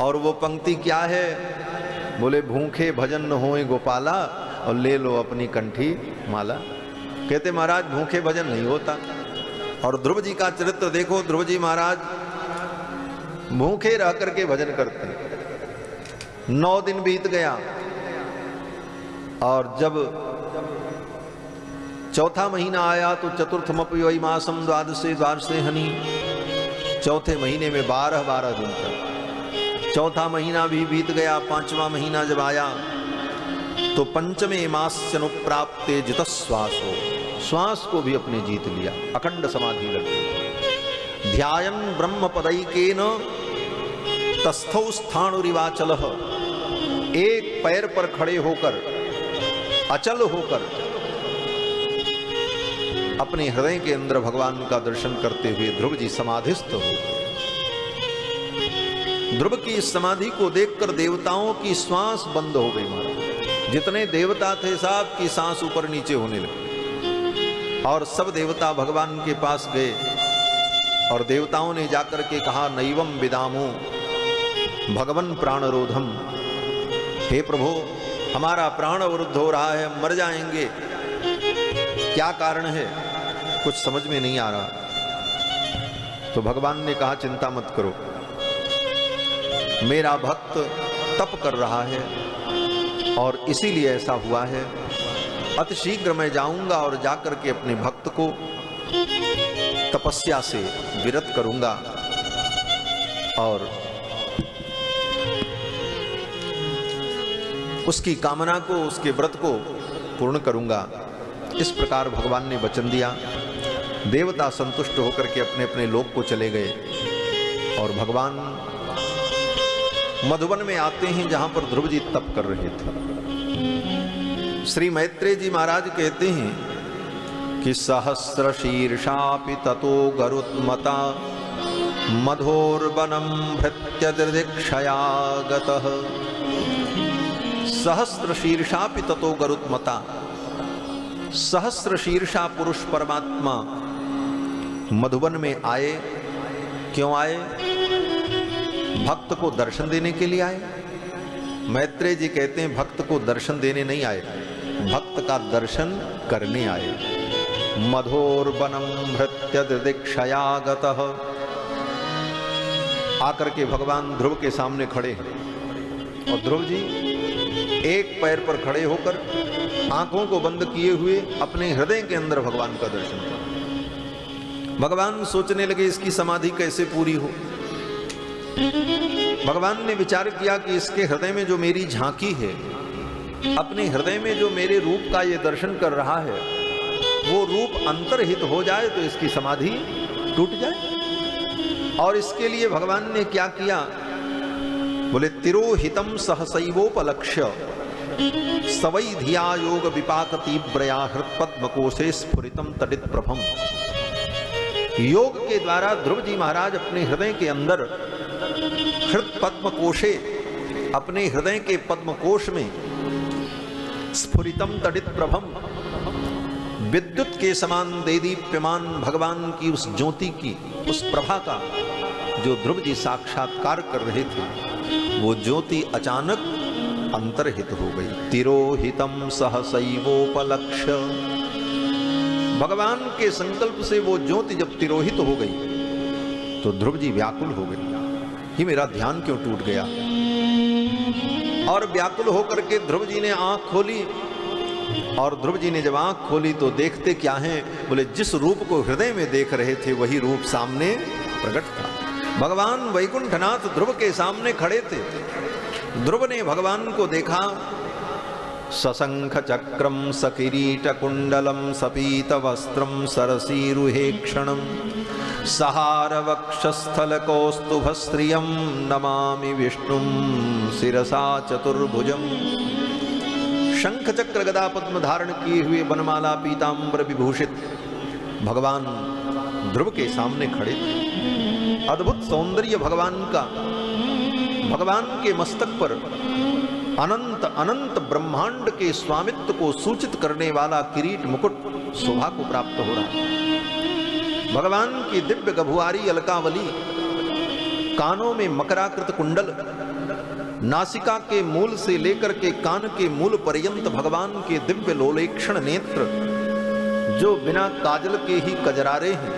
और वो पंक्ति क्या है? बोले भूखे भजन न होए गोपाला, और ले लो अपनी कंठी माला। कहते महाराज भूखे भजन नहीं होता। और ध्रुव जी का चरित्र देखो, ध्रुव जी महाराज भूखे रह करके भजन करते। 9 दिन बीत गया, और जब चौथा महीना आया तो चतुर्थमपि वै मासम द्वादशे हनि। चौथे महीने में 12 दिन तक। चौथा महीना भी बीत गया। 5वां महीना जब आया तो पंचमे मास्यनुप्राप्ते जितश्वासो, श्वास को भी अपने जीत लिया, अखंड समाधि लगी। ध्यायन् ब्रह्म पदैकेन तस्थौ स्थाणुरिवाचलः, एक पैर पर खड़े होकर, अचल होकर अपने हृदय के अंदर भगवान का दर्शन करते हुए ध्रुव जी समाधिस्थ हो गए। ध्रुव की इस समाधि को देखकर देवताओं की श्वास बंद हो गई महाराज। जितने देवता थे साहब की सांस ऊपर नीचे होने लगी, और सब देवता भगवान के पास गए, और देवताओं ने जाकर के कहा नैवम विदामो भगवन प्राणरोधम, हे प्रभु हमारा प्राण अवरुद्ध हो रहा है, हम मर जाएंगे, क्या कारण है? कुछ समझ में नहीं आ रहा। तो भगवान ने कहा चिंता मत करो, मेरा भक्त तप कर रहा है और इसीलिए ऐसा हुआ है। अति शीघ्र मैं जाऊंगा और जाकर के अपने भक्त को तपस्या से विरत करूंगा और उसकी कामना को, उसके व्रत को पूर्ण करूंगा। इस प्रकार भगवान ने वचन दिया। देवता संतुष्ट होकर के अपने अपने लोक को चले गए, और भगवान मधुवन में आते हैं जहां पर ध्रुव जी तप कर रहे थे। श्री मैत्रेय जी महाराज कहते हैं कि सहस्र शीर्षापि ततो गरुत्मता मधोर्वनम भृत्य दिदीक्षया गतः। सहस्र शीर्षापि ततो गरुत्मता, सहस्र शीर्षा पुरुष परमात्मा मधुवन में आए। क्यों आए? भक्त को दर्शन देने के लिए आए। मैत्रेय जी कहते हैं भक्त को दर्शन देने नहीं आए, भक्त का दर्शन करने आए। मधोर्वनम भृत्य दिदीक्षया गतः। आकर के भगवान ध्रुव के सामने खड़े हैं, और ध्रुव जी एक पैर पर खड़े होकर आंखों को बंद किए हुए अपने हृदय के अंदर भगवान का दर्शन कर। भगवान सोचने लगे इसकी समाधि कैसे पूरी हो। भगवान ने विचार किया कि इसके हृदय में जो मेरी झांकी है, अपने हृदय में जो मेरे रूप का ये दर्शन कर रहा है, वो रूप अंतर्हित हो जाए तो इसकी समाधि टूट जाए। और इसके लिए भगवान ने क्या किया? बोले तिरोहितम सहसैवोपलक्ष्य सवै धिया योग विपाक तीव्रया हृत्पद्मकोशे स्फुरितम तडित प्रभम। योग के द्वारा ध्रुव जी महाराज अपने हृदय के अंदर हृत्पद्मकोशे, अपने हृदय के पद्मकोश में स्फुरितम तडित प्रभम, विद्युत के समान देदीप्यमान भगवान की उस ज्योति की, उस प्रभा का जो ध्रुव जी साक्षात्कार कर रहे थे, वो ज्योति अचानक अंतर्हित हो गई। तिरोहितम सहसैवोपलक्ष्य। भगवान के संकल्प से वो ज्योति जब तिरोहित हो गई तो ध्रुव जी व्याकुल हो गए, ये मेरा ध्यान क्यों टूट गया। और व्याकुल होकर के ध्रुव जी ने आंख खोली, और ध्रुव जी ने जब आंख खोली तो देखते क्या है? बोले जिस रूप को हृदय में देख रहे थे वही रूप सामने प्रकट था। भगवान वैकुंठनाथ ध्रुव के सामने खड़े थे। ध्रुव ने भगवान को देखा सशंख चक्रम सकिरीटकुंडलम सपीतवस्त्रम सरसीरुहेक्षणम सहार वक्षस्थल कौस्तुभस्त्रियं नमामि विष्णुं शिरसा चतुर्भुजम। शंख चक्र गदा पद्म धारण किए हुए बनमाला पीतांबर विभूषित भगवान ध्रुव के सामने खड़े थे। अद्भुत सौंदर्य भगवान का, भगवान के मस्तक पर अनंत अनंत ब्रह्मांड के स्वामित्व को सूचित करने वाला किरीट मुकुट शोभा को प्राप्त हो रहा है। भगवान की दिव्य गभुआरी अलकावली, कानों में मकराकृत कुंडल, नासिका के मूल से लेकर के कान के मूल पर्यंत भगवान के दिव्य लोलेक्षण नेत्र, जो बिना काजल के ही कजरारे हैं,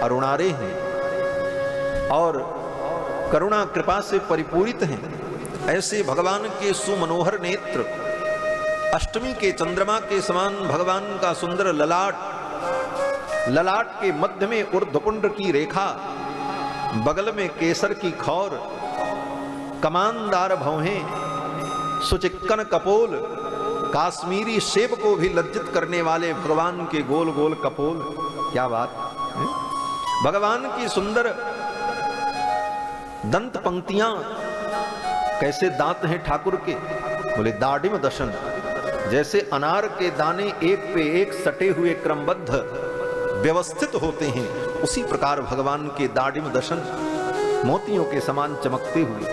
अरुणारे हैं और करुणा कृपा से परिपूरित हैं, ऐसे भगवान के सुमनोहर नेत्र, अष्टमी के चंद्रमा के समान भगवान का सुंदर ललाट, ललाट के मध्य में ऊर्ध्वपुंड की रेखा, बगल में केसर की खौर, कमानदार भौहें, सुचिक्कन कपोल, काश्मीरी सेब को भी लज्जित करने वाले भगवान के गोल गोल कपोल। क्या बात है? भगवान की सुंदर दंत पंक्तियां, कैसे दांत हैं ठाकुर के, बोले दाढ़िम दशन, जैसे अनार के दाने एक पे एक सटे हुए क्रमबद्ध व्यवस्थित होते हैं, उसी प्रकार भगवान के दाढ़िम दशन मोतियों के समान चमकते हुए,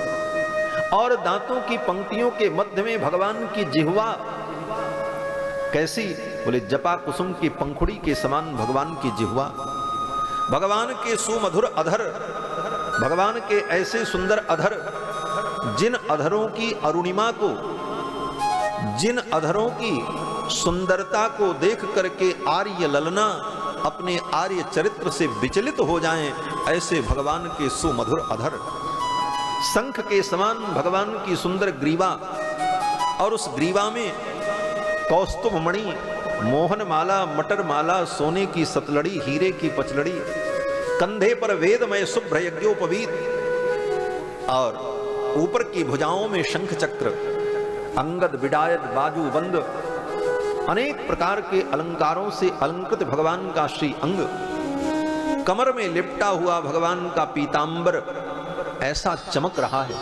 और दांतों की पंक्तियों के मध्य में भगवान की जिह्वा कैसी, बोले जपा कुसुम की पंखुड़ी के समान भगवान की जिह्वा। भगवान के सुमधुर अधर, भगवान के ऐसे सुंदर अधर, जिन अधरों की अरुणिमा को, जिन अधरों की सुंदरता को देख करके आर्य ललना अपने आर्य चरित्र से विचलित हो जाएं, ऐसे भगवान के सुमधुर अधर। शंख के समान भगवान की सुंदर ग्रीवा, और उस ग्रीवा में कौस्तुभ मणि, मोहन माला, मटर माला, सोने की सतलड़ी, हीरे की पचलड़ी, कंधे पर वेदमय शुभ्र यज्ञोपवीत, और ऊपर की भुजाओं में शंख चक्र, अंगद विडायत बाजू बंद, अनेक प्रकार के अलंकारों से अलंकृत भगवान का श्री अंग, कमर में लिपटा हुआ भगवान का पीतांबर ऐसा चमक रहा है।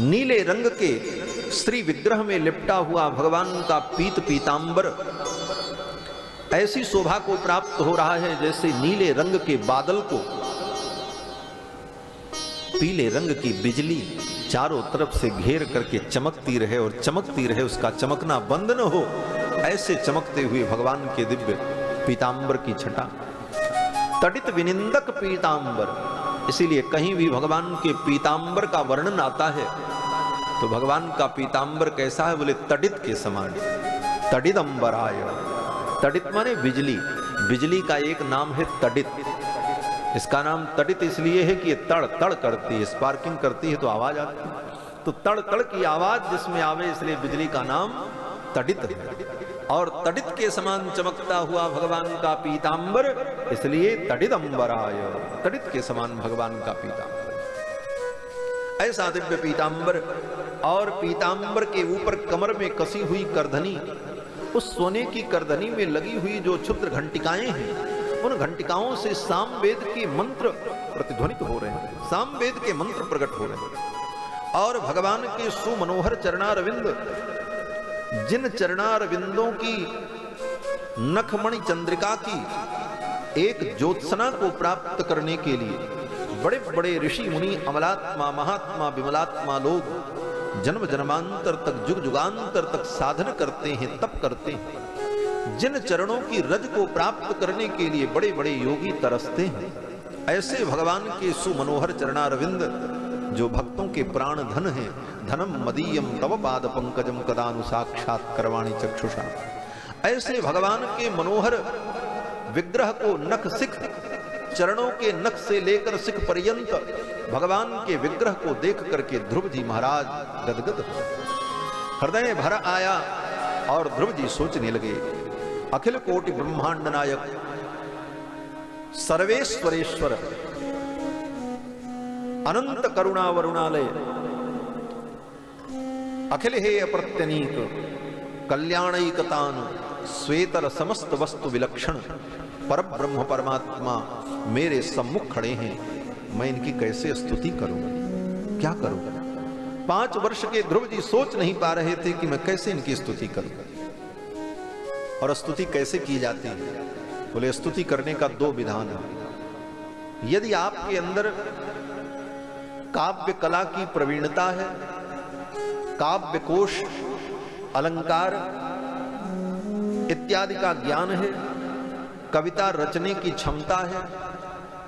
नीले रंग के श्री विग्रह में लिपटा हुआ भगवान का पीतांबर ऐसी शोभा को प्राप्त हो रहा है जैसे नीले रंग के बादल को पीले रंग की बिजली चारों तरफ से घेर करके चमकती रहे, और चमकती रहे, उसका चमकना बंद न हो, ऐसे चमकते हुए भगवान के दिव्य पीतांबर की छटा। तड़ित विनिंदक पीतांबर, इसीलिए कहीं भी भगवान के पीतांबर का वर्णन आता है तो भगवान का पीतांबर कैसा है, बोले तड़ित के समान। तड़िदंबराय, तड़ित माने बिजली, बिजली का एक नाम है तड़ित। इसका नाम तड़ित इसलिए है कि ये तड़ तड़ करती है, स्पार्किंग करती है तो आवाज आती है, तो तड़ तड़ की आवाज जिसमें आवे इसलिए बिजली का नाम तड़ित है। और तड़ित के समान चमकता हुआ भगवान का पीतांबर, इसलिए तड़िदंबराय, तड़ित के समान भगवान का पीतांबर। ऐसा दिव्य पीतांबर, और पीतांबर के ऊपर कमर में कसी हुई करधनी, उस सोने की करधनी में लगी हुई जो क्षुद्र घंटिकाएं हैं, उन घंटिकाओं से सामवेद के मंत्र प्रतिध्वनित हो रहे हैं, सामवेद के मंत्र प्रकट हो रहे हैं। और भगवान के सुमनोहर चरणारविंद, जिन चरणारविंदों की नखमणि चंद्रिका की एक ज्योत्सना को प्राप्त करने के लिए बड़े बड़े ऋषि मुनि, अमलात्मा, महात्मा, विमलात्मा लोग जन्म जन्मांतर तक, जुग जुगांतर तक साधन करते हैं, तप करते हैं। जिन चरणों की रज को प्राप्त करने के लिए बड़े बड़े योगी तरसते हैं, ऐसे भगवान के सुमनोहर चरणारविंद जो भक्तों के प्राण धन हैं। धनम मदीयम तव पाद पंकजम कदानु साक्षात करवाणी चक्षुषा, ऐसे भगवान के मनोहर विग्रह को नख सिख, चरणों के नख से लेकर सिख पर्यंत भगवान के विग्रह को देख करके ध्रुव जी महाराज गदगद हो, हृदय भर आया। और ध्रुव जी सोचने लगे, अखिल कोटि ब्रह्मांड नायक सर्वेश्वरेश्वर अनंत करुणा वरुणालय अखिल हे अप्रत्यनीक कल्याणैकतान श्वेतर समस्त वस्तु विलक्षण पर ब्रह्म परमात्मा मेरे सम्मुख खड़े हैं, मैं इनकी कैसे स्तुति करूं, क्या करूं। 5 वर्ष के ध्रुव जी सोच नहीं पा रहे थे कि मैं कैसे इनकी स्तुति करूं। और स्तुति कैसे की जाती है? बोले स्तुति करने का 2 विधान है। यदि आपके अंदर काव्य कला की प्रवीणता है, काव्य कोश, अलंकार इत्यादि का ज्ञान है, कविता रचने की क्षमता है,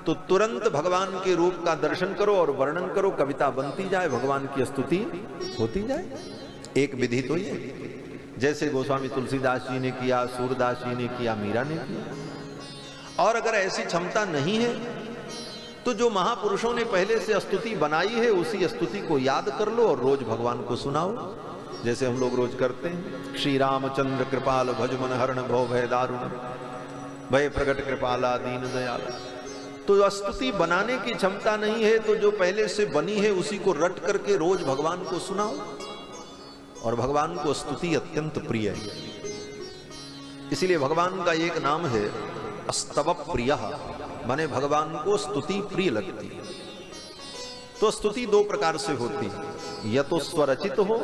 तो तुरंत भगवान के रूप का दर्शन करो और वर्णन करो, कविता बनती जाए, भगवान की स्तुति होती जाए। एक विधि तो ये, जैसे गोस्वामी तुलसीदास जी ने किया, सूरदास जी ने किया, मीरा ने किया। और अगर ऐसी क्षमता नहीं है तो जो महापुरुषों ने पहले से स्तुति बनाई है उसी स्तुति को याद कर लो और रोज भगवान को सुनाओ, जैसे हम लोग रोज करते हैं। श्री रामचंद्र कृपाल भज मन हरण भव भय दारुण भय प्रगट कृपाला दीन दयाला। तो स्तुति बनाने की क्षमता नहीं है तो जो पहले से बनी है उसी को रट करके रोज भगवान को सुनाओ। और भगवान को स्तुति अत्यंत प्रिय है, इसलिए भगवान का एक नाम है स्तव प्रिय, माने भगवान को स्तुति प्रिय लगती है। तो स्तुति 2 प्रकार से होती है, या तो स्वरचित हो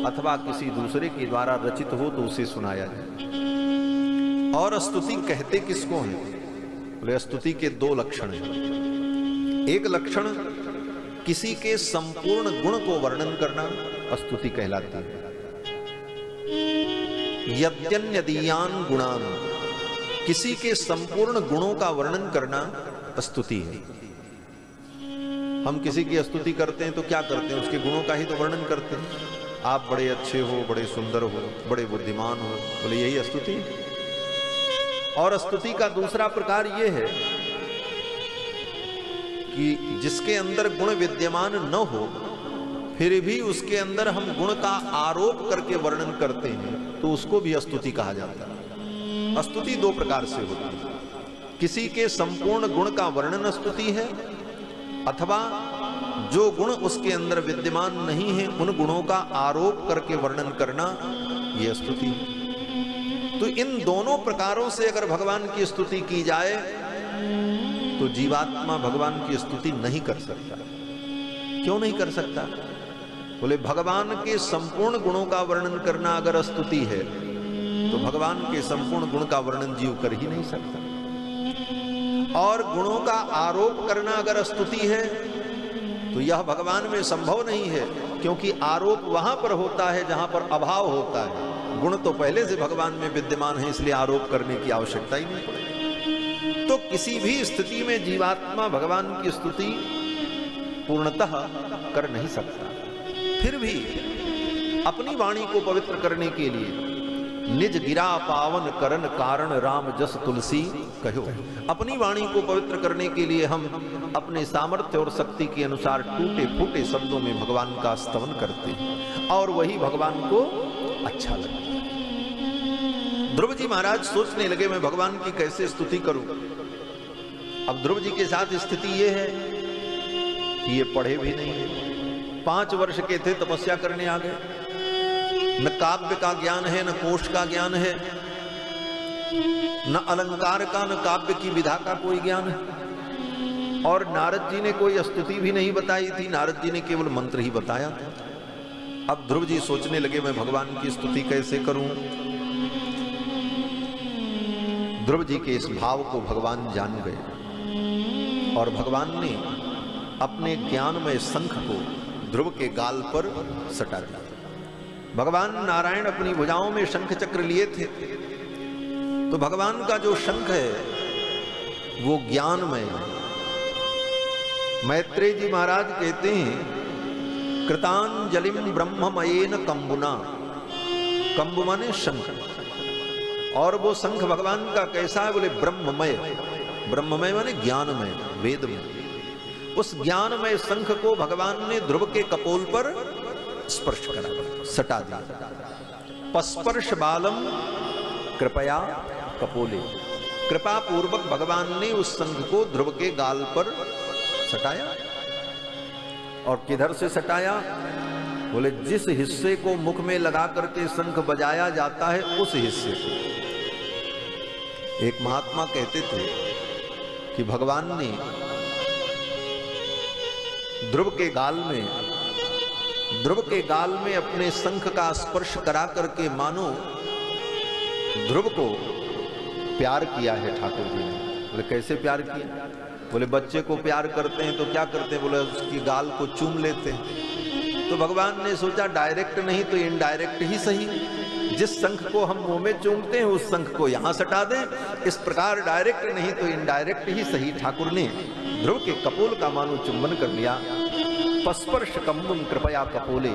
अथवा किसी दूसरे के द्वारा रचित हो तो उसे सुनाया जाए। और स्तुति कहते किसको है? बोले स्तुति के 2 लक्षण हैं। एक लक्षण किसी के संपूर्ण गुण को वर्णन करना स्तुति कहलाती है। यद्यन्यदीयान गुणान, किसी के संपूर्ण गुणों का वर्णन करना स्तुति है। हम किसी की स्तुति करते हैं तो क्या करते हैं? उसके गुणों का ही तो वर्णन करते हैं। आप बड़े अच्छे हो, बड़े सुंदर हो, बड़े बुद्धिमान हो, बोले यही स्तुति है। और स्तुति का दूसरा प्रकार यह है कि जिसके अंदर गुण विद्यमान न हो फिर भी उसके अंदर हम गुण का आरोप करके वर्णन करते हैं तो उसको भी स्तुति कहा जाता है। स्तुति 2 प्रकार से होती है, किसी के संपूर्ण गुण का वर्णन स्तुति है, अथवा जो गुण उसके अंदर विद्यमान नहीं है उन गुणों का आरोप करके वर्णन करना यह स्तुति है। तो इन दोनों प्रकारों से अगर भगवान की स्तुति की जाए तो जीवात्मा भगवान की स्तुति नहीं कर सकता। क्यों नहीं कर सकता? बोले भगवान के संपूर्ण गुणों का वर्णन करना अगर स्तुति है तो भगवान के संपूर्ण गुण का वर्णन जीव कर ही नहीं सकता। और गुणों का आरोप करना अगर स्तुति है तो यह भगवान में संभव नहीं है, क्योंकि आरोप वहां पर होता है जहां पर अभाव होता है। गुण तो पहले से भगवान में विद्यमान है, इसलिए आरोप करने की आवश्यकता ही नहीं पड़ेगी। तो किसी भी स्थिति में जीवात्मा भगवान की स्तुति पूर्णतः कर नहीं सकता। फिर भी अपनी वाणी को पवित्र करने के लिए निज गिरा पावन करन कारण राम जस तुलसी कहो, अपनी वाणी को पवित्र करने के लिए हम अपने सामर्थ्य और शक्ति के अनुसार टूटे फूटे शब्दों में भगवान का स्तवन करते हैं और वही भगवान को अच्छा लगता है। ध्रुव जी महाराज सोचने लगे मैं भगवान की कैसे स्तुति करूं। अब ध्रुव जी के साथ स्थिति यह है कि ये पढ़े भी नहीं है, 5 वर्ष के थे, तपस्या करने आ गए। न काव्य का ज्ञान है, न कोश का ज्ञान है, न अलंकार का, न काव्य की विधा का कोई ज्ञान है। और नारद जी ने कोई स्तुति भी नहीं बताई थी, नारद जी ने केवल मंत्र ही बताया था। अब ध्रुव जी सोचने लगे मैं भगवान की स्तुति कैसे करूं। ध्रुव जी के इस भाव को भगवान जान गए और भगवान ने अपने ज्ञानमय शंख को ध्रुव के गाल पर सटा दिया। भगवान नारायण अपनी भुजाओं में शंख चक्र लिए थे, तो भगवान का जो शंख है वो ज्ञानमय है। मैत्रेय जी महाराज कहते हैं कृतांजलिम ब्रह्ममयेन कंबुना, कंबु माने शंख, और वो शंख भगवान का कैसा है? बोले ब्रह्ममय, ब्रह्ममय माने ज्ञानमय, वेदमय। उस ज्ञानमय शंख को भगवान ने ध्रुव के कपोल पर स्पर्श करा, सटा दिया। पस्पर्श बालम कृपया कपोले, कृपा पूर्वक भगवान ने उस शंख को ध्रुव के गाल पर सटाया। और किधर से सटाया? बोले जिस हिस्से को मुख में लगा करके शंख बजाया जाता है उस हिस्से को। एक महात्मा कहते थे कि भगवान ने ध्रुव के गाल में अपने शंख का स्पर्श करा करके मानो ध्रुव को प्यार किया है ठाकुर जी ने। बोले कैसे प्यार किया? बोले बच्चे को प्यार करते हैं तो क्या करते हैं? बोले उसकी गाल को चूम लेते हैं। तो भगवान ने सोचा डायरेक्ट नहीं तो इनडायरेक्ट ही सही, जिस शंख को हम मुंह में चूमते हैं उस शंख को यहां सटा दें। इस प्रकार डायरेक्ट नहीं तो इनडायरेक्ट ही सही ठाकुर ने ध्रुव के कपोल का मानो चुंबन कर लिया। पस्पर्श कम्बुम कृपया कपोले,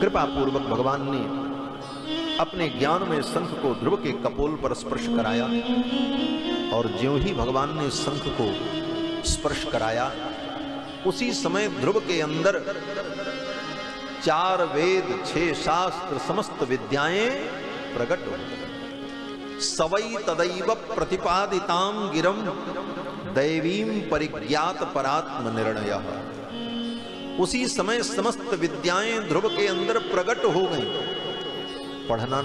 कृपा पूर्वक भगवान ने अपने ज्ञान में शंख को ध्रुव के कपोल पर स्पर्श कराया। और ज्यों ही भगवान ने शंख को स्पर्श कराया उसी समय ध्रुव के अंदर 4 वेद 6 शास्त्र समस्त विद्याएं प्रकट हो। सवै तदैव प्रतिपादितां गिरम दैवीं परिज्ञात परात्म निर्णय। उसी समय समस्त विद्याएं ध्रुव के अंदर प्रकट हो गईं। पढ़ना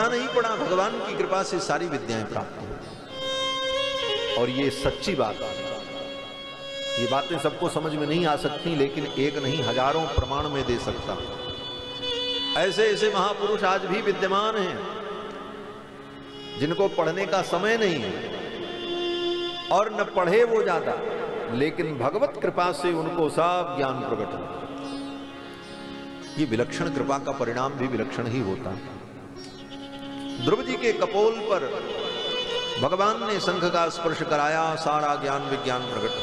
नहीं पड़ा, भगवान की कृपा से सारी विद्याएं प्राप्त हो। और ये सच्ची बात है। ये बातें सबको समझ में नहीं आ सकती, लेकिन एक नहीं हजारों प्रमाण में दे सकता। ऐसे ऐसे महापुरुष आज भी विद्यमान हैं जिनको पढ़ने का समय नहीं है और न पढ़े वो ज्यादा, लेकिन भगवत कृपा से उनको सब ज्ञान प्रकट हो। ये विलक्षण कृपा का परिणाम भी विलक्षण ही होता है। ध्रुव जी के कपोल पर भगवान ने शंख का स्पर्श कराया, सारा ज्ञान विज्ञान प्रकट हो।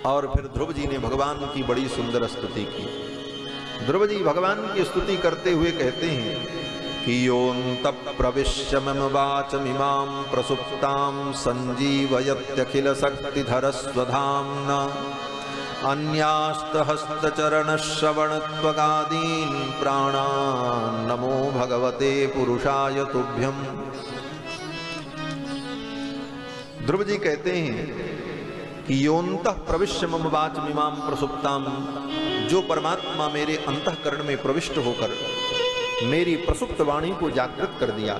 और फिर ध्रुव जी ने भगवान की बड़ी सुंदर स्तुति की। ध्रुव जी भगवान की स्तुति करते हुए कहते हैं कि योऽन्तः प्रविश्य मम वाचमिमां प्रसुप्तां संजीवयत्यखिल शक्तिधरस्वधाम्ना अन्यास्तहस्तचरणश्रवणत्वगादीन् प्राणान् नमो भगवते पुरुषाय तुभ्यम्। ध्रुव जी कहते हैं कि योऽन्तः प्रविश्य मम वाचमिमां प्रसुप्तां, जो परमात्मा मेरे अंतःकरण में प्रविष्ट होकर मेरी प्रसुप्त वाणी को जागृत कर दिया।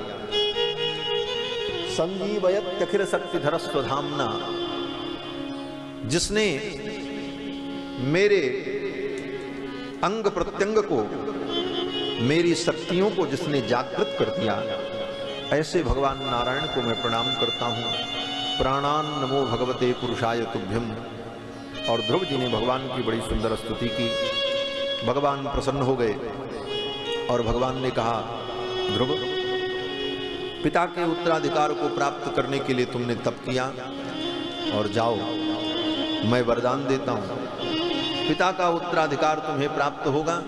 संजीवयत्यखिल शक्तिधरस्वधाम्ना, जिसने मेरे अंग प्रत्यंग को, मेरी शक्तियों को जिसने जागृत कर दिया, ऐसे भगवान नारायण को मैं प्रणाम करता हूँ। प्राणान नमो भगवते पुरुषाय तुभ्यम। और ध्रुव जी ने भगवान की बड़ी सुंदर स्तुति की। भगवान प्रसन्न हो गए और भगवान ने कहा, ध्रुव, पिता के उत्तराधिकार को प्राप्त करने के लिए तुमने तप किया, और जाओ, मैं वरदान देता हूं, पिता का उत्तराधिकार तुम्हें प्राप्त होगा।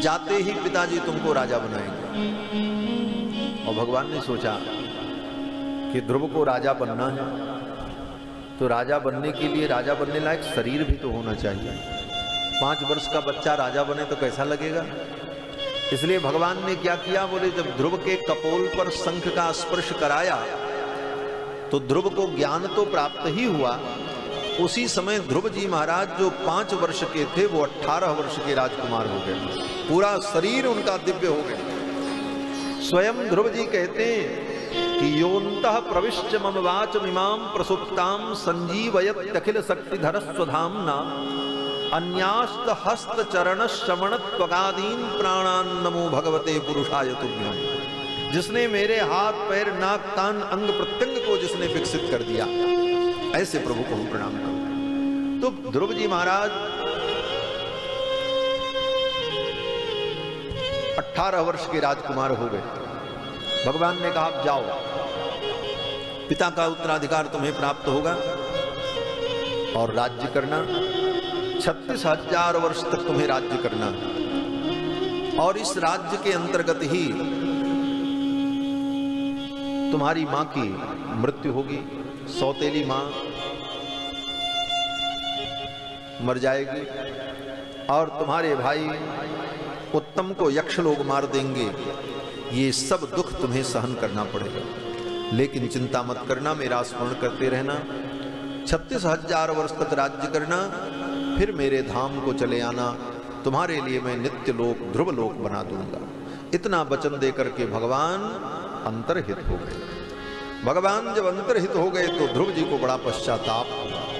जाते ही पिताजी तुमको राजा बनाएंगे। और भगवान ने सोचा कि ध्रुव को राजा बनना है, तो राजा बनने के लिए राजा बनने लायक शरीर भी तो होना चाहिए। 5 वर्ष का बच्चा राजा बने तो कैसा लगेगा? इसलिए भगवान ने क्या किया? बोले जब ध्रुव के कपोल पर शंख का स्पर्श कराया तो ध्रुव को ज्ञान तो प्राप्त ही हुआ। उसी समय ध्रुव जी महाराज जो 5 वर्ष के थे वो 18 वर्ष के राजकुमार हो गए। पूरा शरीर उनका दिव्य हो गया। स्वयं ध्रुव जी कहते हैं कि योऽन्तः प्रविश्य मम वाचमिमां प्रसुप्तां संजीवयत्यखिल शक्तिधरस्वधाम्ना अन्यास्त हस्त चरण श्रवण त्वगादीन प्राणान नमो भगवते पुरुषाय तुभ्यम्। जिसने मेरे हाथ पैर नाक कान अंग प्रत्यंग को जिसने विकसित कर दिया, ऐसे प्रभु को हम प्रणाम करते। तो ध्रुव जी महाराज 18 वर्ष के राजकुमार हो गए। भगवान ने कहा, आप जाओ, पिता का उत्तराधिकार तुम्हें प्राप्त होगा और राज्य करना। 36,000 वर्ष तक तुम्हें राज्य करना, और इस राज्य के अंतर्गत ही तुम्हारी मां की मृत्यु होगी। सौतेली मां मर जाएगी और तुम्हारे भाई उत्तम को यक्ष लोग मार देंगे। ये सब दुख तुम्हें सहन करना पड़ेगा, लेकिन चिंता मत करना, मेरा स्मरण करते रहना। 36,000 वर्ष तक राज्य करना, फिर मेरे धाम को चले आना, तुम्हारे लिए मैं नित्य लोक ध्रुव लोक बना दूंगा। इतना वचन देकर के भगवान अंतर्हित हो गए। भगवान जब अंतर्हित हो गए तो ध्रुव जी को बड़ा पश्चाताप हुआ।